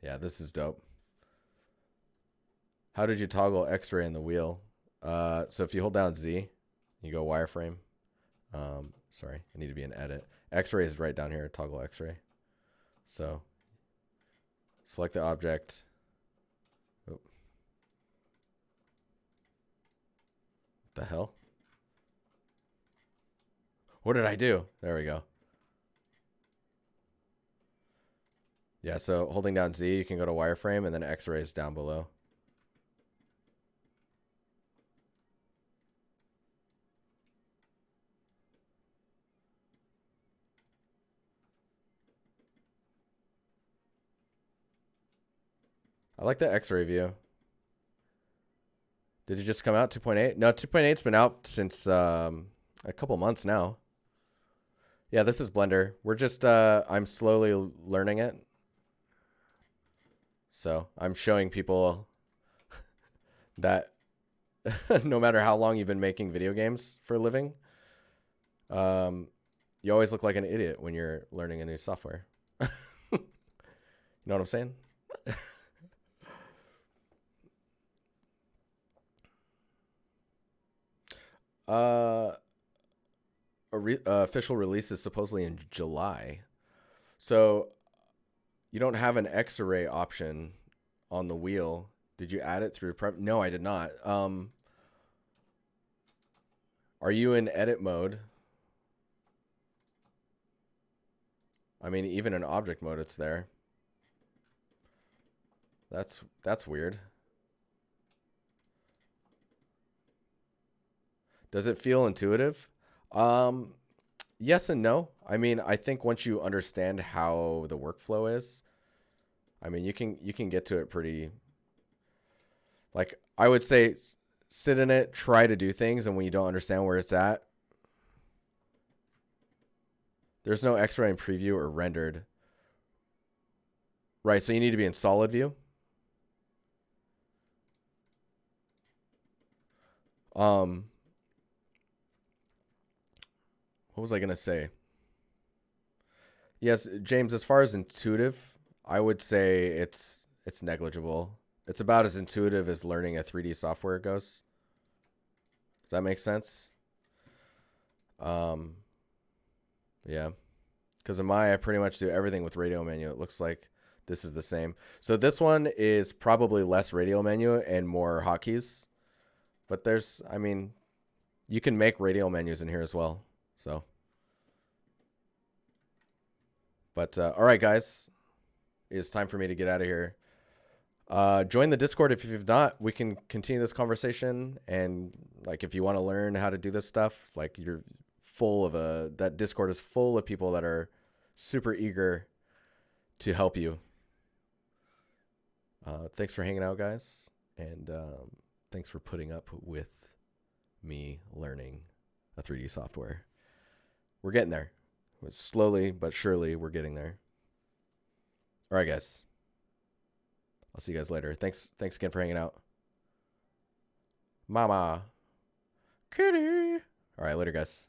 Speaker 1: Yeah, this is dope. How did you toggle X-ray in the wheel? So if you hold down Z, you go wireframe. Sorry, I need to be in edit. X-ray is right down here, toggle X-ray. So select the object. Oh. What the hell? What did I do? There we go. Yeah, so holding down Z, you can go to wireframe, and then X-ray is down below. I like the X-ray view. Did it just come out 2.8? No, 2.8's been out since a couple months now. Yeah, this is Blender. We're just I'm slowly learning it. So I'm showing people that no matter how long you've been making video games for a living, you always look like an idiot when you're learning a new software. You know what I'm saying? Official release is supposedly in July. So you don't have an X-ray option on the wheel. Did you add it through prep? No, I did not. Are you in edit mode? I mean, even in object mode, it's there. That's weird. Does it feel intuitive? Yes and no. I mean, I think once you understand how the workflow is, I mean, you can get to it pretty. Like, I would say sit in it, try to do things, and when you don't understand where it's at, there's no X-ray in preview or rendered. Right, so you need to be in solid view. What was I gonna say? Yes, James, as far as intuitive, I would say it's negligible. It's about as intuitive as learning a 3D software goes. Does that make sense? Yeah. Because in I pretty much do everything with radial menu. It looks like this is the same. So this one is probably less radial menu and more hotkeys. But there's, I mean, you can make radial menus in here as well. So. But all right, guys, it's time for me to get out of here. Join the Discord if you've not. We can continue this conversation, and like if you want to learn how to do this stuff, like you're full of that Discord is full of people that are super eager to help you. Thanks for hanging out, guys, and thanks for putting up with me learning a 3D software. We're getting there. Slowly but surely, we're getting there. All right, guys. I'll see you guys later. Thanks again for hanging out. Mama. Kitty. All right, later, guys.